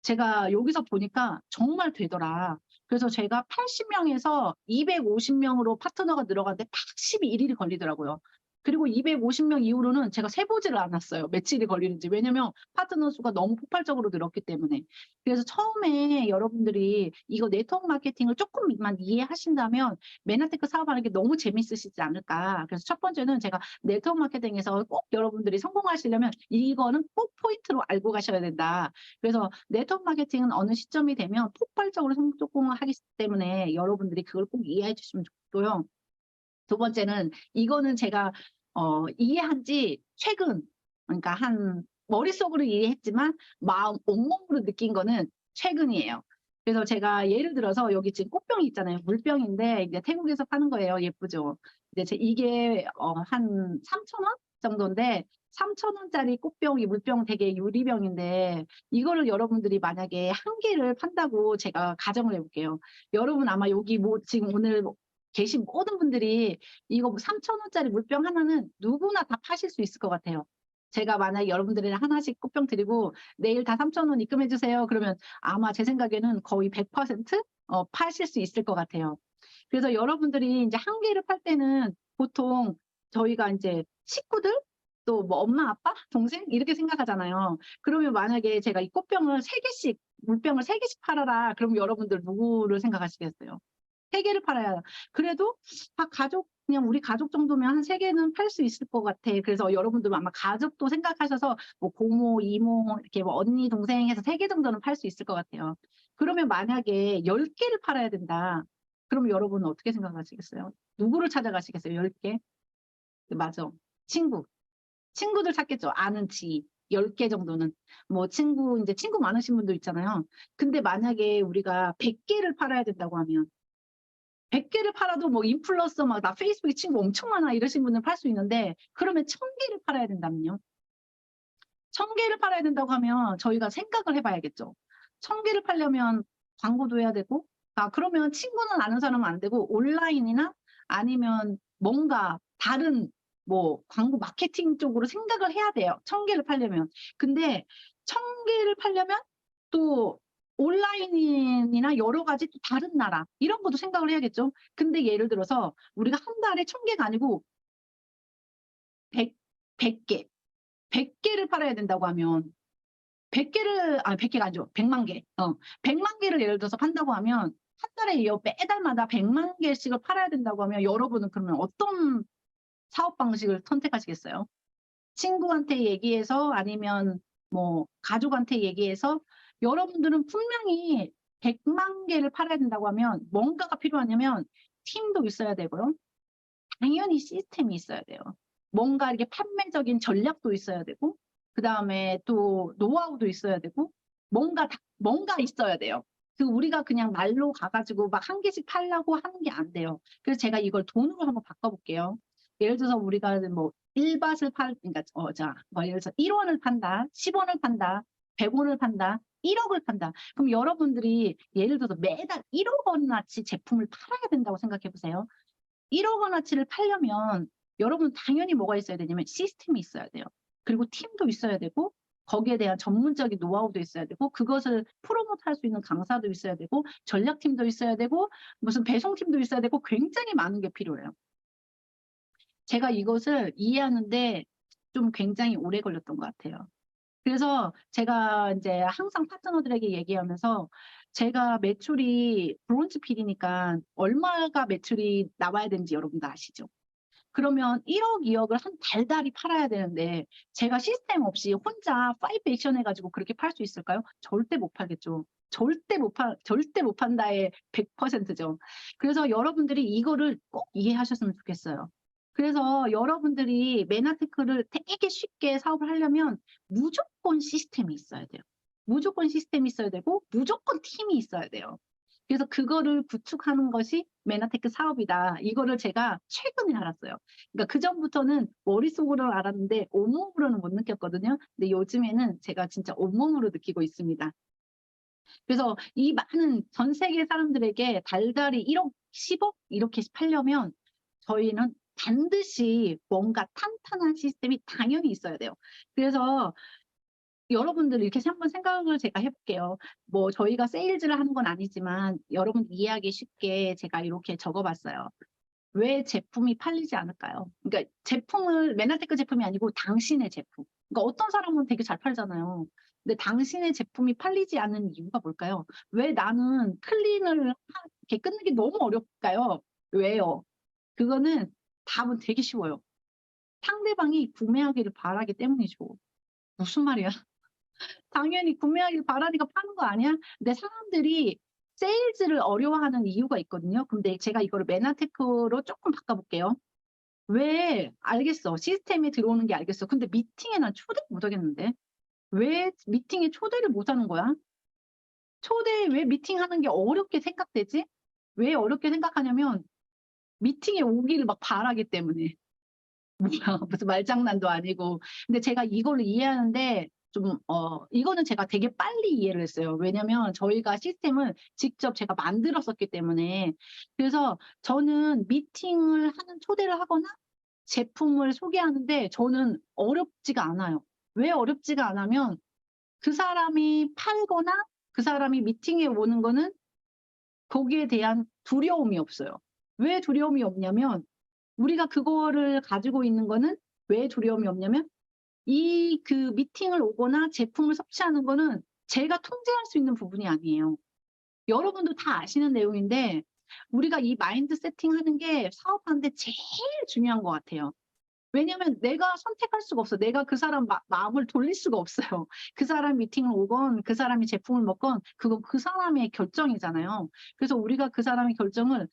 제가 여기서 보니까 정말 되더라. 그래서 제가 80명에서 250명으로 파트너가 늘어가는데 딱 12일이 걸리더라고요. 그리고 250명 이후로는 제가 세보지를 않았어요. 며칠이 걸리는지. 왜냐면 파트너 수가 너무 폭발적으로 늘었기 때문에. 그래서 처음에 여러분들이 이거 네트워크 마케팅을 조금만 이해하신다면 메나테크 사업하는 게 너무 재밌으시지 않을까. 그래서 첫 번째는 제가 네트워크 마케팅에서 꼭 여러분들이 성공하시려면 이거는 꼭 포인트로 알고 가셔야 된다. 그래서 네트워크 마케팅은 어느 시점이 되면 폭발적으로 성공을 하기 때문에 여러분들이 그걸 꼭 이해해 주시면 좋고요. 두 번째는 이거는 제가 이해한 지 최근 그러니까 한 머릿속으로 이해했지만 마음 온몸으로 느낀 거는 최근이에요. 그래서 제가 예를 들어서 여기 지금 꽃병이 있잖아요. 물병인데 이제 태국에서 파는 거예요. 예쁘죠. 이제 이게 한 3,000원 정도인데 3,000원짜리 꽃병이 물병 되게 유리병인데 이거를 여러분들이 만약에 한 개를 판다고 제가 가정을 해볼게요. 여러분 아마 여기 지금 오늘 계신 모든 분들이 이거 3,000원짜리 물병 하나는 누구나 다 파실 수 있을 것 같아요. 제가 만약에 여러분들이 하나씩 꽃병 드리고 내일 다 3,000원 입금해 주세요. 그러면 아마 제 생각에는 거의 100% 파실 수 있을 것 같아요. 그래서 여러분들이 이제 한 개를 팔 때는 보통 저희가 이제 식구들 또 뭐 엄마, 아빠, 동생 이렇게 생각하잖아요. 그러면 만약에 제가 이 꽃병을 3개씩 물병을 3개씩 팔아라. 그럼 여러분들 누구를 생각하시겠어요? 3개를 팔아야 그래도 그냥 우리 가족 정도면 한 3개는 팔 수 있을 것 같아. 그래서 여러분들 아마 가족도 생각하셔서 뭐 고모, 이모, 이렇게 뭐 언니, 동생 해서 3개 정도는 팔 수 있을 것 같아요. 그러면 만약에 10개를 팔아야 된다. 그럼 여러분은 어떻게 생각하시겠어요? 누구를 찾아가시겠어요? 10개? 맞아. 친구. 친구들 찾겠죠. 아는 지. 10개 정도는. 뭐 이제 친구 많으신 분도 있잖아요. 근데 만약에 우리가 100개를 팔아야 된다고 하면 100개를 팔아도 뭐 인플루언서 막 나 페이스북에 친구 엄청 많아 이러신 분은 팔 수 있는데 그러면 1000개를 팔아야 된다면요. 1000개를 팔아야 된다고 하면 저희가 생각을 해봐야겠죠. 1000개를 팔려면 광고도 해야 되고, 그러면 친구는 아는 사람은 안 되고 온라인이나 아니면 뭔가 다른 뭐 광고 마케팅 쪽으로 생각을 해야 돼요. 1000개를 팔려면. 근데 1000개를 팔려면 또 온라인이나 여러 가지 또 다른 나라 이런 것도 생각을 해야겠죠. 근데 예를 들어서 우리가 한 달에 1000개가 아니고 100, 100개, 100개를 팔아야 된다고 하면 100개가 아니죠. 100만 개. 100만 개를 예를 들어서 판다고 하면 한 달에 매달마다 100만 개씩을 팔아야 된다고 하면 여러분은 그러면 어떤 사업 방식을 선택하시겠어요? 친구한테 얘기해서 아니면 뭐 가족한테 얘기해서 여러분들은 분명히 100만 개를 팔아야 된다고 하면 뭔가가 필요하냐면 팀도 있어야 되고요. 당연히 시스템이 있어야 돼요. 뭔가 이렇게 판매적인 전략도 있어야 되고, 그 다음에 또 노하우도 있어야 되고, 뭔가 있어야 돼요. 우리가 그냥 말로 가가지고 막 한 개씩 팔려고 하는 게 안 돼요. 그래서 제가 이걸 돈으로 한번 바꿔볼게요. 예를 들어서 우리가 뭐 1밭을 그러니까 뭐 예를 들어서 1원을 판다, 10원을 판다, 100원을 판다, 1억을 판다. 그럼 여러분들이 예를 들어서 매달 1억 원어치 제품을 팔아야 된다고 생각해 보세요. 1억 원어치를 팔려면 여러분 당연히 뭐가 있어야 되냐면 시스템이 있어야 돼요. 그리고 팀도 있어야 되고 거기에 대한 전문적인 노하우도 있어야 되고 그것을 프로모트할 수 있는 강사도 있어야 되고 전략팀도 있어야 되고 무슨 배송팀도 있어야 되고 굉장히 많은 게 필요해요. 제가 이것을 이해하는데 좀 굉장히 오래 걸렸던 것 같아요. 그래서 제가 이제 항상 파트너들에게 얘기하면서 제가 매출이 브론즈 필이니까 얼마가 매출이 나와야 되는지 여러분도 아시죠? 그러면 1억, 2억을 한 달달이 팔아야 되는데 제가 시스템 없이 혼자 5 액션 해가지고 그렇게 팔 수 있을까요? 절대 못 팔겠죠. 절대 못 판다의 100%죠. 그래서 여러분들이 이거를 꼭 이해하셨으면 좋겠어요. 그래서 여러분들이 메나테크를 되게 쉽게 사업을 하려면 무조건 시스템이 있어야 돼요. 무조건 시스템이 있어야 되고 무조건 팀이 있어야 돼요. 그래서 그거를 구축하는 것이 메나테크 사업이다. 이거를 제가 최근에 알았어요. 그러니까 그전부터는 머릿속으로 알았는데 온몸으로는 못 느꼈거든요. 근데 요즘에는 제가 진짜 온몸으로 느끼고 있습니다. 그래서 이 많은 전 세계 사람들에게 달달이 1억, 10억 이렇게 팔려면 저희는 반드시 뭔가 탄탄한 시스템이 당연히 있어야 돼요. 그래서 여러분들 이렇게 한번 생각을 제가 해볼게요. 뭐 저희가 세일즈를 하는 건 아니지만 여러분 이해하기 쉽게 제가 이렇게 적어봤어요. 왜 제품이 팔리지 않을까요? 그러니까 제품을 메나테크 제품이 아니고 당신의 제품. 그러니까 어떤 사람은 되게 잘 팔잖아요. 근데 당신의 제품이 팔리지 않는 이유가 뭘까요? 왜 나는 클린을 이렇게 끊는 게 너무 어렵을까요? 왜요? 그거는 답은 되게 쉬워요. 상대방이 구매하기를 바라기 때문이죠. 무슨 말이야? 당연히 구매하길 바라니까 파는 거 아니야? 근데 사람들이 세일즈를 어려워하는 이유가 있거든요. 근데 제가 이거를 메나테크로 조금 바꿔볼게요. 왜 알겠어. 시스템에 들어오는 게 알겠어. 근데 미팅에 난 초대 못 하겠는데. 왜 미팅에 초대를 못 하는 거야? 왜 미팅하는 게 어렵게 생각되지? 왜 어렵게 생각하냐면 미팅에 오기를 막 바라기 때문에. 뭐야, 무슨 말장난도 아니고. 근데 제가 이걸로 이해하는데 이거는 제가 되게 빨리 이해를 했어요. 왜냐면 저희가 시스템을 직접 제가 만들었었기 때문에. 그래서 저는 미팅을 하는 초대를 하거나 제품을 소개하는데 저는 어렵지가 않아요. 왜 어렵지가 않으면 그 사람이 팔거나 그 사람이 미팅에 오는 거는 거기에 대한 두려움이 없어요. 왜 두려움이 없냐면 우리가 그거를 가지고 있는 거는 왜 두려움이 없냐면 그 미팅을 오거나 제품을 섭취하는 거는 제가 통제할 수 있는 부분이 아니에요. 여러분도 다 아시는 내용인데 우리가 이 마인드 세팅하는 게 사업하는데 제일 중요한 것 같아요. 왜냐면 내가 선택할 수가 없어. 내가 그 사람 마음을 돌릴 수가 없어요. 그 사람 미팅을 오건 그 사람이 제품을 먹건 그건 그 사람의 결정이잖아요. 그래서 우리가 그 사람의 결정을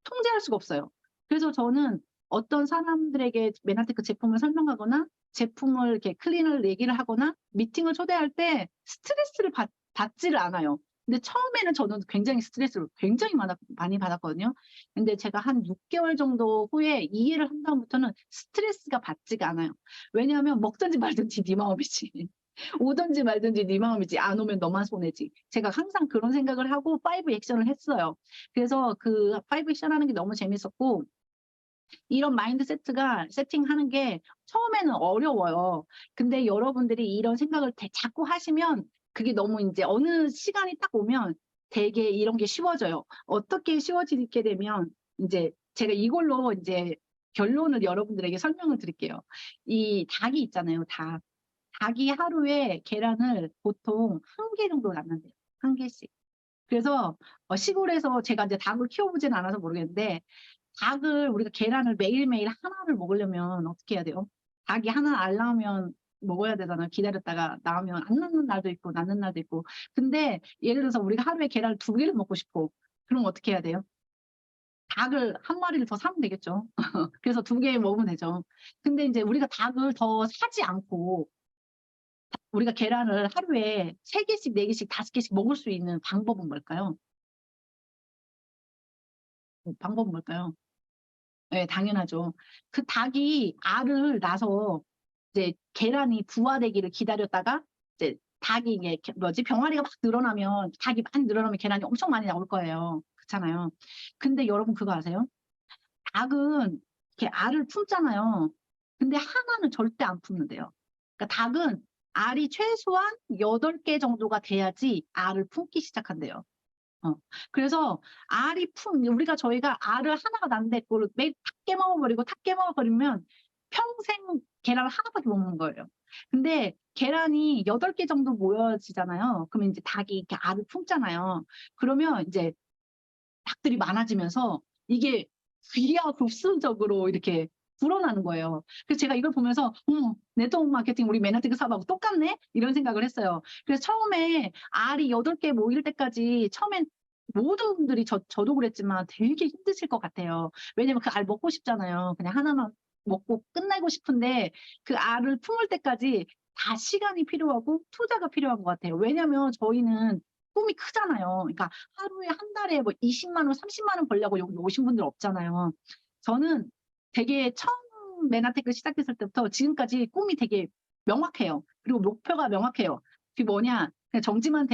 통제할 수가 없어요. 그래서 저는 어떤 사람들에게 메나테크 제품을 설명하거나 제품을 이렇게 클린을 얘기를 하거나 미팅을 초대할 때 스트레스를 받지를 않아요. 근데 처음에는 저는 굉장히 스트레스를 굉장히 많이 받았거든요. 근데 제가 한 6개월 정도 후에 이해를 한 다음부터는 스트레스가 받지가 않아요. 왜냐하면 먹든지 말든지 네 마음이지. 오든지 말든지 네 마음이지. 안 오면 너만 손해지. 제가 항상 그런 생각을 하고 5 액션을 했어요. 그래서 그 5 액션 하는 게 너무 재밌었고, 이런 마인드 세팅하는 게 처음에는 어려워요. 근데 여러분들이 이런 생각을 자꾸 하시면 그게 너무 이제 어느 시간이 딱 오면 되게 이런 게 쉬워져요. 어떻게 쉬워지게 되면 이제 제가 이걸로 이제 결론을 여러분들에게 설명을 드릴게요. 이 닭이 있잖아요, 닭. 닭이 하루에 계란을 보통 1개 정도 낳는데요. 1개씩. 그래서 시골에서 제가 이제 닭을 키워보진 않아서 모르겠는데, 닭을 우리가 계란을 매일매일 하나를 먹으려면 어떻게 해야 돼요? 닭이 하나 알 낳으면 먹어야 되잖아요. 기다렸다가 낳으면 안 낳는 날도 있고 낳는 날도 있고. 근데 예를 들어서 우리가 하루에 계란을 2개를 먹고 싶어. 그럼 어떻게 해야 돼요? 닭을 한 마리를 더 사면 되겠죠. 그래서 2개 먹으면 되죠. 근데 이제 우리가 닭을 더 사지 않고 우리가 계란을 하루에 3개씩, 4개씩, 5개씩 먹을 수 있는 방법은 뭘까요? 방법은 뭘까요? 네, 당연하죠. 그 닭이 알을 낳아서 이제 계란이 부화되기를 기다렸다가 이제 닭이 이게 뭐지 병아리가 막 늘어나면 닭이 많이 늘어나면 계란이 엄청 많이 나올 거예요. 그렇잖아요. 근데 여러분 그거 아세요? 닭은 이렇게 알을 품잖아요. 근데 하나는 절대 안 품는데요. 그러니까 닭은 알이 최소한 8개 정도가 돼야지 알을 품기 시작한대요. 어. 그래서 우리가 저희가 알을 하나가 났는데 그걸 매일 다 깨먹어버리고 다 깨먹어버리면 평생 계란을 하나밖에 못 먹는 거예요. 근데 계란이 8개 정도 모여지잖아요. 그러면 이제 닭이 이렇게 알을 품잖아요. 그러면 이제 닭들이 많아지면서 이게 기하급수적으로 이렇게 불어나는 거예요. 그래서 제가 이걸 보면서 네트워크 마케팅 우리 매너티크 사업하고 똑같네? 이런 생각을 했어요. 그래서 처음에 알이 8개 모일 때까지 처음엔 모든 분들이 저도 그랬지만 되게 힘드실 것 같아요. 왜냐면 그 알 먹고 싶잖아요. 그냥 하나만 먹고 끝내고 싶은데 그 알을 품을 때까지 다 시간이 필요하고 투자가 필요한 것 같아요. 왜냐면 저희는 꿈이 크잖아요. 그러니까 하루에 한 달에 뭐 20만 원, 30만 원 벌려고 여기 오신 분들 없잖아요. 저는 되게 처음 메나테크 시작했을 때부터 지금까지 꿈이 되게 명확해요. 그리고 목표가 명확해요. 그게 뭐냐? 그냥 정지만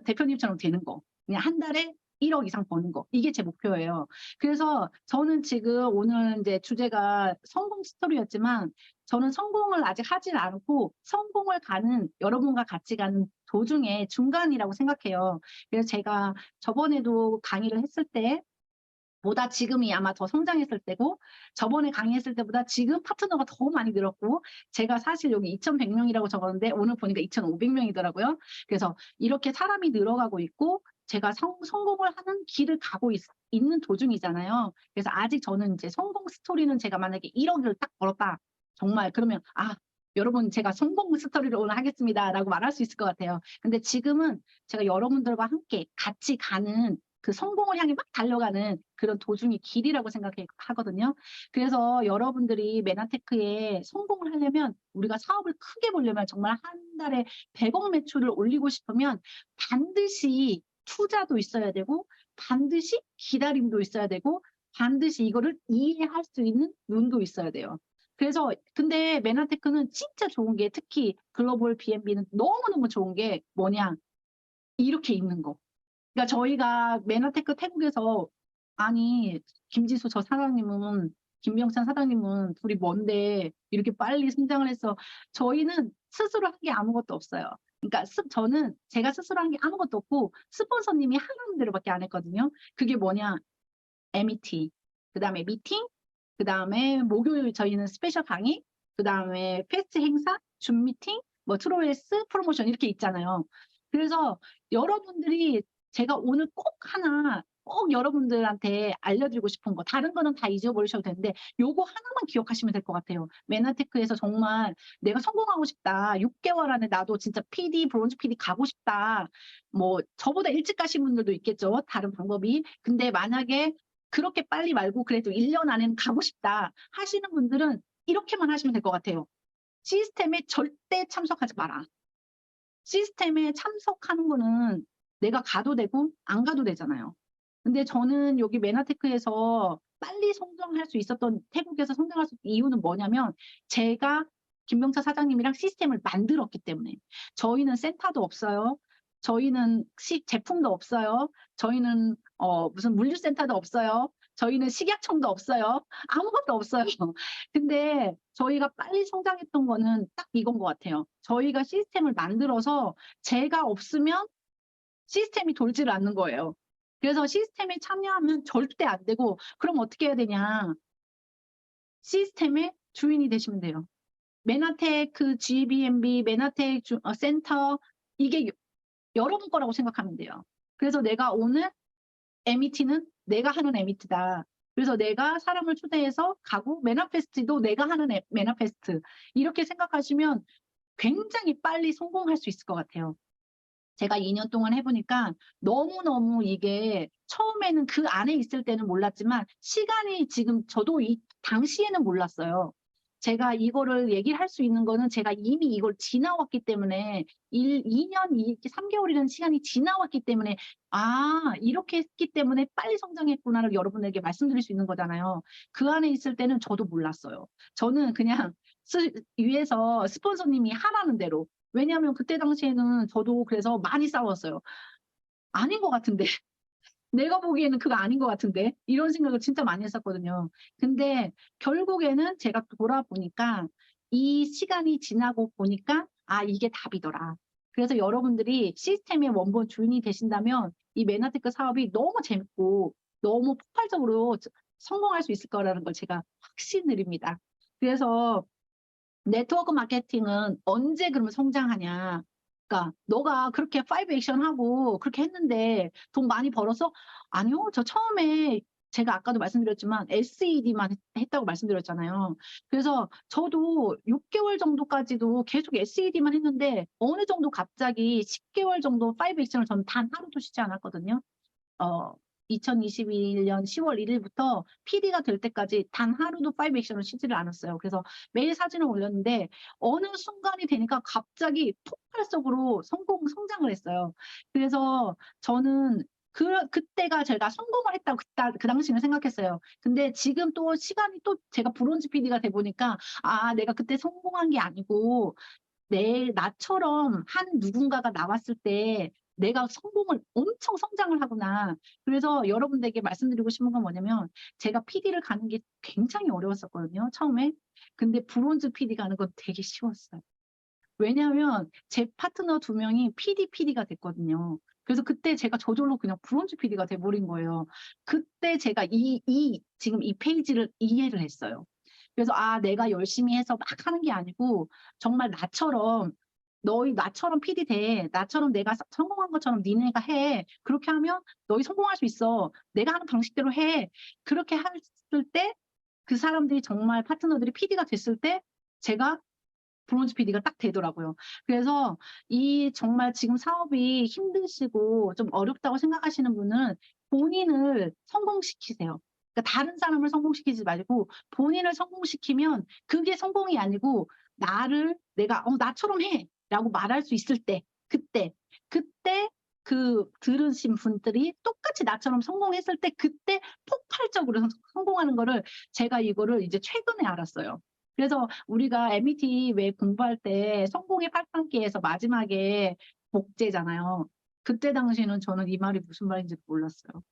대표님처럼 되는 거. 그냥 한 달에 1억 이상 버는 거. 이게 제 목표예요. 그래서 저는 지금 오늘 이제 주제가 성공 스토리였지만 저는 성공을 아직 하진 않고 성공을 가는 여러분과 같이 가는 도중에 중간이라고 생각해요. 그래서 제가 저번에도 강의를 했을 때 보다 지금이 아마 더 성장했을 때고 저번에 강의했을 때보다 지금 파트너가 더 많이 늘었고 제가 사실 여기 2,100명이라고 적었는데 오늘 보니까 2,500명이더라고요. 그래서 이렇게 사람이 늘어가고 있고 제가 성공을 하는 길을 가고 있는 도중이잖아요. 그래서 아직 저는 이제 성공 스토리는 제가 만약에 1억을 딱 벌었다. 정말 그러면 여러분 제가 성공 스토리를 오늘 하겠습니다라고 말할 수 있을 것 같아요. 근데 지금은 제가 여러분들과 함께 같이 가는 그 성공을 향해 막 달려가는 그런 도중의 길이라고 생각하거든요. 그래서 여러분들이 메나테크에 성공을 하려면 우리가 사업을 크게 보려면 정말 한 달에 100억 매출을 올리고 싶으면 반드시 투자도 있어야 되고 반드시 기다림도 있어야 되고 반드시 이거를 이해할 수 있는 눈도 있어야 돼요. 그래서 근데 메나테크는 진짜 좋은 게 특히 글로벌 B&B는 너무너무 좋은 게 뭐냐 이렇게 있는 거. 그러니까 저희가 메나테크 태국에서 아니 김지수 저 사장님은 김병찬 사장님은 둘이 뭔데 이렇게 빨리 성장을 했어. 저희는 스스로 한 게 아무것도 없어요. 그러니까 저는 제가 스스로 한 게 아무것도 없고 스폰서님이 하라는 대로밖에 안 했거든요. 그게 뭐냐 MET, 그다음에 미팅, 그다음에 목요일 저희는 스페셜 강의, 그다음에 페스트 행사, 줌 미팅, 뭐 트로웨스 프로모션 이렇게 있잖아요. 그래서 여러분들이 제가 오늘 꼭 여러분들한테 알려드리고 싶은 거 다른 거는 다 잊어버리셔도 되는데 요거 하나만 기억하시면 될 것 같아요. 메나테크에서 정말 내가 성공하고 싶다. 6개월 안에 나도 진짜 PD, 브론즈 PD 가고 싶다. 뭐 저보다 일찍 가신 분들도 있겠죠. 다른 방법이. 근데 만약에 그렇게 빨리 말고 그래도 1년 안에는 가고 싶다 하시는 분들은 이렇게만 하시면 될 것 같아요. 시스템에 절대 참석하지 마라. 시스템에 참석하는 거는 내가 가도 되고 안 가도 되잖아요. 근데 저는 여기 메나테크에서 빨리 성장할 수 있었던, 태국에서 성장할 수 있는 이유는 뭐냐면 제가 김병차 사장님이랑 시스템을 만들었기 때문에. 저희는 센터도 없어요. 저희는 제품도 없어요. 저희는 무슨 물류센터도 없어요. 저희는 식약청도 없어요. 아무것도 없어요. 근데 저희가 빨리 성장했던 거는 딱 이건 것 같아요. 저희가 시스템을 만들어서 제가 없으면 시스템이 돌지를 않는 거예요. 그래서 시스템에 참여하면 절대 안 되고, 그럼 어떻게 해야 되냐? 시스템의 주인이 되시면 돼요. 메나테크, GBMB, 메나테크 센터, 이게 여러분 거라고 생각하면 돼요. 그래서 내가 오늘 MET는 내가 하는 MET다. 그래서 내가 사람을 초대해서 가고, 메나페스트도 내가 하는 메나페스트. 이렇게 생각하시면 굉장히 빨리 성공할 수 있을 것 같아요. 제가 2년 동안 해보니까 너무너무 이게 처음에는 그 안에 있을 때는 몰랐지만 시간이 지금 저도 이 당시에는 몰랐어요. 제가 이거를 얘기를 할 수 있는 거는 제가 이미 이걸 지나왔기 때문에 2년 3개월이라는 시간이 지나왔기 때문에 이렇게 했기 때문에 빨리 성장했구나를 여러분에게 말씀드릴 수 있는 거잖아요. 그 안에 있을 때는 저도 몰랐어요. 저는 그냥 위에서 스폰서님이 하라는 대로, 왜냐하면 그때 당시에는 저도 그래서 많이 싸웠어요. 아닌 것 같은데. 내가 보기에는 그거 아닌 것 같은데. 이런 생각을 진짜 많이 했었거든요. 근데 결국에는 제가 돌아보니까 이 시간이 지나고 보니까 이게 답이더라. 그래서 여러분들이 시스템의 원본 주인이 되신다면 이 메나테크 사업이 너무 재밌고 너무 폭발적으로 성공할 수 있을 거라는 걸 제가 확신드립니다. 그래서 네트워크 마케팅은 언제 그러면 성장하냐? 그러니까 너가 그렇게 5 액션 하고 그렇게 했는데 돈 많이 벌었어? 아니요. 저 처음에 제가 아까도 말씀드렸지만 SED만 했다고 말씀드렸잖아요. 그래서 저도 6개월 정도까지도 계속 SED만 했는데 어느 정도 갑자기 10개월 정도 5 액션을 저는 단 하루도 쉬지 않았거든요. 2021년 10월 1일부터 PD가 될 때까지 단 하루도 5 액션을 쉬지를 않았어요. 그래서 매일 사진을 올렸는데 어느 순간이 되니까 갑자기 폭발적으로 성장을 했어요. 그래서 저는 그때가 제가 성공을 했다고 그 당시는 생각했어요. 근데 지금 또 시간이 또 제가 브론즈 PD가 돼 보니까 내가 그때 성공한 게 아니고 나처럼 한 누군가가 나왔을 때 내가 엄청 성장을 하구나. 그래서 여러분들에게 말씀드리고 싶은 건 뭐냐면 제가 PD를 가는 게 굉장히 어려웠었거든요. 처음에. 근데 브론즈 PD 가는 건 되게 쉬웠어요. 왜냐하면 제 파트너 2명이 PD가 됐거든요. 그래서 그때 제가 저절로 그냥 브론즈 PD가 돼버린 거예요. 그때 제가 지금 이 페이지를 이해를 했어요. 그래서 내가 열심히 해서 막 하는 게 아니고 정말 나처럼 PD 돼. 나처럼 내가 성공한 것처럼 니네가 해. 그렇게 하면 너희 성공할 수 있어. 내가 하는 방식대로 해. 그렇게 했을 때 그 사람들이 정말 파트너들이 PD가 됐을 때 제가 브론즈 PD가 딱 되더라고요. 그래서 정말 지금 사업이 힘드시고 좀 어렵다고 생각하시는 분은 본인을 성공시키세요. 그러니까 다른 사람을 성공시키지 말고 본인을 성공시키면 그게 성공이 아니고 내가 나처럼 해 라고 말할 수 있을 때 그때 그 들으신 분들이 똑같이 나처럼 성공했을 때 그때 폭발적으로 성공하는 거를 제가 이거를 이제 최근에 알았어요. 그래서 우리가 MET 왜 공부할 때 성공의 8단계에서 마지막에 복제잖아요. 그때 당시에는 저는 이 말이 무슨 말인지 몰랐어요.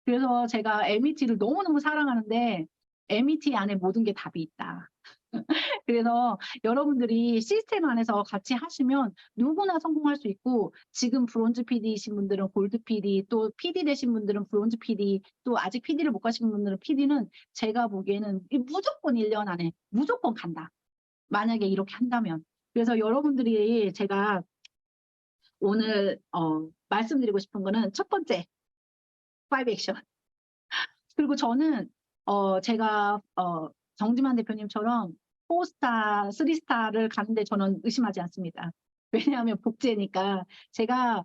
그래서 제가 MET를 너무너무 사랑하는데 MET 안에 모든 게 답이 있다. 그래서 여러분들이 시스템 안에서 같이 하시면 누구나 성공할 수 있고, 지금 브론즈 PD이신 분들은 골드 PD, 또 PD 되신 분들은 브론즈 PD, 또 아직 PD를 못 가신 분들은 PD는 제가 보기에는 무조건 1년 안에 무조건 간다. 만약에 이렇게 한다면. 그래서 여러분들이 제가 오늘 말씀드리고 싶은 거는 첫 번째, 5 액션. 그리고 저는 제가 정지만 대표님처럼 4스타, 3스타를 가는데 저는 의심하지 않습니다. 왜냐하면 복제니까 제가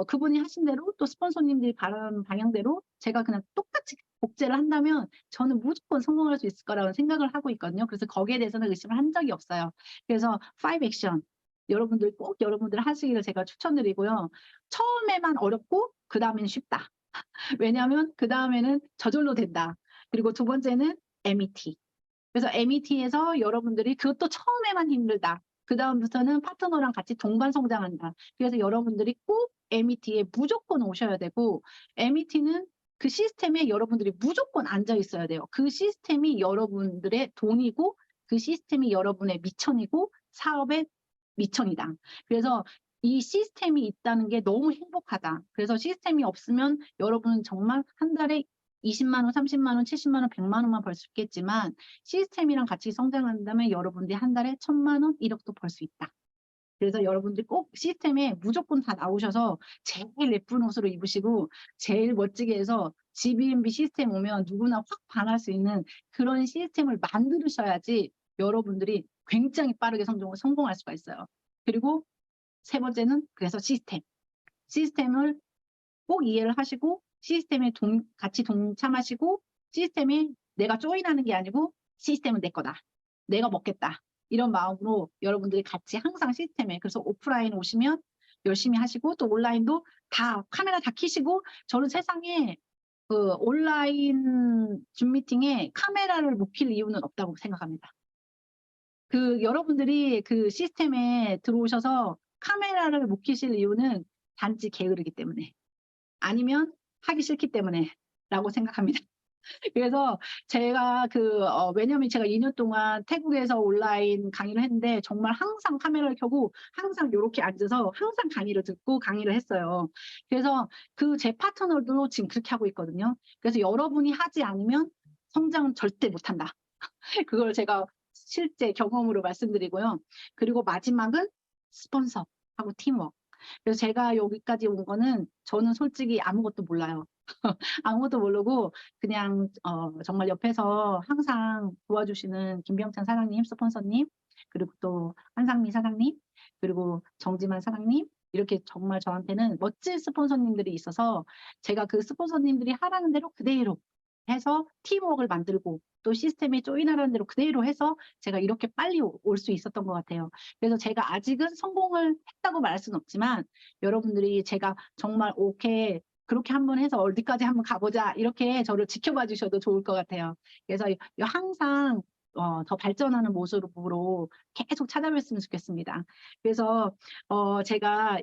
그분이 하신 대로 또 스폰서님들이 바라는 방향대로 제가 그냥 똑같이 복제를 한다면 저는 무조건 성공할 수 있을 거라고 생각을 하고 있거든요. 그래서 거기에 대해서는 의심을 한 적이 없어요. 그래서 5 액션. 여러분들 꼭 여러분들 하시기를 제가 추천드리고요. 처음에만 어렵고 그 다음에는 쉽다. 왜냐하면 그 다음에는 저절로 된다. 그리고 두 번째는 MET. 그래서 MET에서 여러분들이 그것도 처음에만 힘들다. 그 다음부터는 파트너랑 같이 동반 성장한다. 그래서 여러분들이 꼭 MET에 무조건 오셔야 되고, MET는 그 시스템에 여러분들이 무조건 앉아 있어야 돼요. 그 시스템이 여러분들의 돈이고, 그 시스템이 여러분의 미천이고, 사업의 미천이다. 그래서 이 시스템이 있다는 게 너무 행복하다. 그래서 시스템이 없으면 여러분은 정말 한 달에 20만 원, 30만 원, 70만 원, 100만 원만 벌 수 있겠지만 시스템이랑 같이 성장한다면 여러분들이 한 달에 1,000만 원, 1억도 벌 수 있다. 그래서 여러분들이 꼭 시스템에 무조건 다 나오셔서 제일 예쁜 옷으로 입으시고 제일 멋지게 해서 GBNB 시스템 오면 누구나 확 반할 수 있는 그런 시스템을 만드셔야지 여러분들이 굉장히 빠르게 성공할 수가 있어요. 그리고 세 번째는 그래서 시스템을 꼭 이해를 하시고 시스템에 같이 동참하시고 시스템에 내가 조인하는 게 아니고 시스템은 내 거다. 내가 먹겠다. 이런 마음으로 여러분들이 같이 항상 시스템에 그래서 오프라인 오시면 열심히 하시고 또 온라인도 다 카메라 다 켜시고 저는 세상에 그 온라인 줌 미팅에 카메라를 못 킬 이유는 없다고 생각합니다. 그 여러분들이 그 시스템에 들어오셔서 카메라를 못 켜실 이유는 단지 게으르기 때문에 아니면 하기 싫기 때문에 라고 생각합니다. 그래서 제가 왜냐면 제가 2년 동안 태국에서 온라인 강의를 했는데 정말 항상 카메라를 켜고 항상 이렇게 앉아서 항상 강의를 듣고 강의를 했어요. 그래서 제 파트너도 지금 그렇게 하고 있거든요. 그래서 여러분이 하지 않으면 성장은 절대 못한다. 그걸 제가 실제 경험으로 말씀드리고요. 그리고 마지막은 스폰서하고 팀워크. 그래서 제가 여기까지 온 거는 저는 솔직히 아무것도 몰라요. 아무것도 모르고 그냥 정말 옆에서 항상 도와주시는 김병찬 사장님, 스폰서님, 그리고 또 한상미 사장님, 그리고 정지만 사장님 이렇게 정말 저한테는 멋진 스폰서님들이 있어서 제가 그 스폰서님들이 하라는 대로 그대로 해서 팀워크를 만들고 또 시스템에 조인하라는 대로 그대로 해서 제가 이렇게 빨리 올 수 있었던 것 같아요. 그래서 제가 아직은 성공을 했다고 말할 수는 없지만 여러분들이 제가 정말 오케이 그렇게 한번 해서 어디까지 한번 가보자 이렇게 저를 지켜봐 주셔도 좋을 것 같아요. 그래서 항상 더 발전하는 모습으로 계속 찾아뵀으면 좋겠습니다. 그래서 제가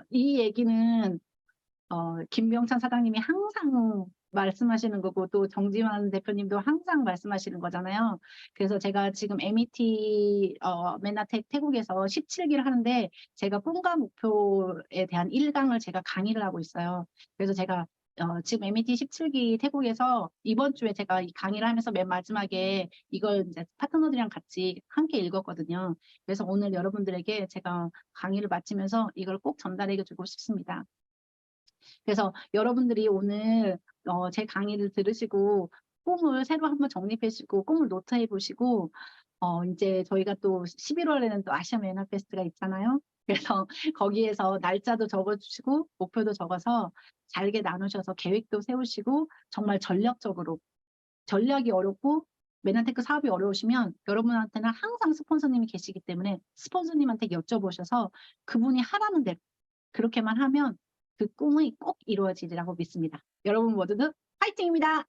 이 얘기는 김병찬 사장님이 항상 말씀하시는 거고 또 정지만 대표님도 항상 말씀하시는 거잖아요. 그래서 제가 지금 MET 메나텍 태국에서 17기를 하는데 제가 꿈과 목표에 대한 1강을 제가 강의를 하고 있어요. 그래서 제가 지금 MET 17기 태국에서 이번 주에 제가 이 강의를 하면서 맨 마지막에 이걸 이제 파트너들이랑 같이 함께 읽었거든요. 그래서 오늘 여러분들에게 제가 강의를 마치면서 이걸 꼭 전달해 주고 싶습니다. 그래서 여러분들이 오늘 제 강의를 들으시고 꿈을 새로 한번 정립해주시고 꿈을 노트해 보시고 이제 저희가 또 11월에는 또 아시아 매너 페스트가 있잖아요. 그래서 거기에서 날짜도 적어주시고 목표도 적어서 잘게 나누셔서 계획도 세우시고 정말 전략적으로 전략이 어렵고 매너테크 사업이 어려우시면 여러분한테는 항상 스폰서님이 계시기 때문에 스폰서님한테 여쭤보셔서 그분이 하라는 대로 그렇게만 하면 그 꿈이 꼭 이루어지리라고 믿습니다. 여러분 모두도 화이팅입니다.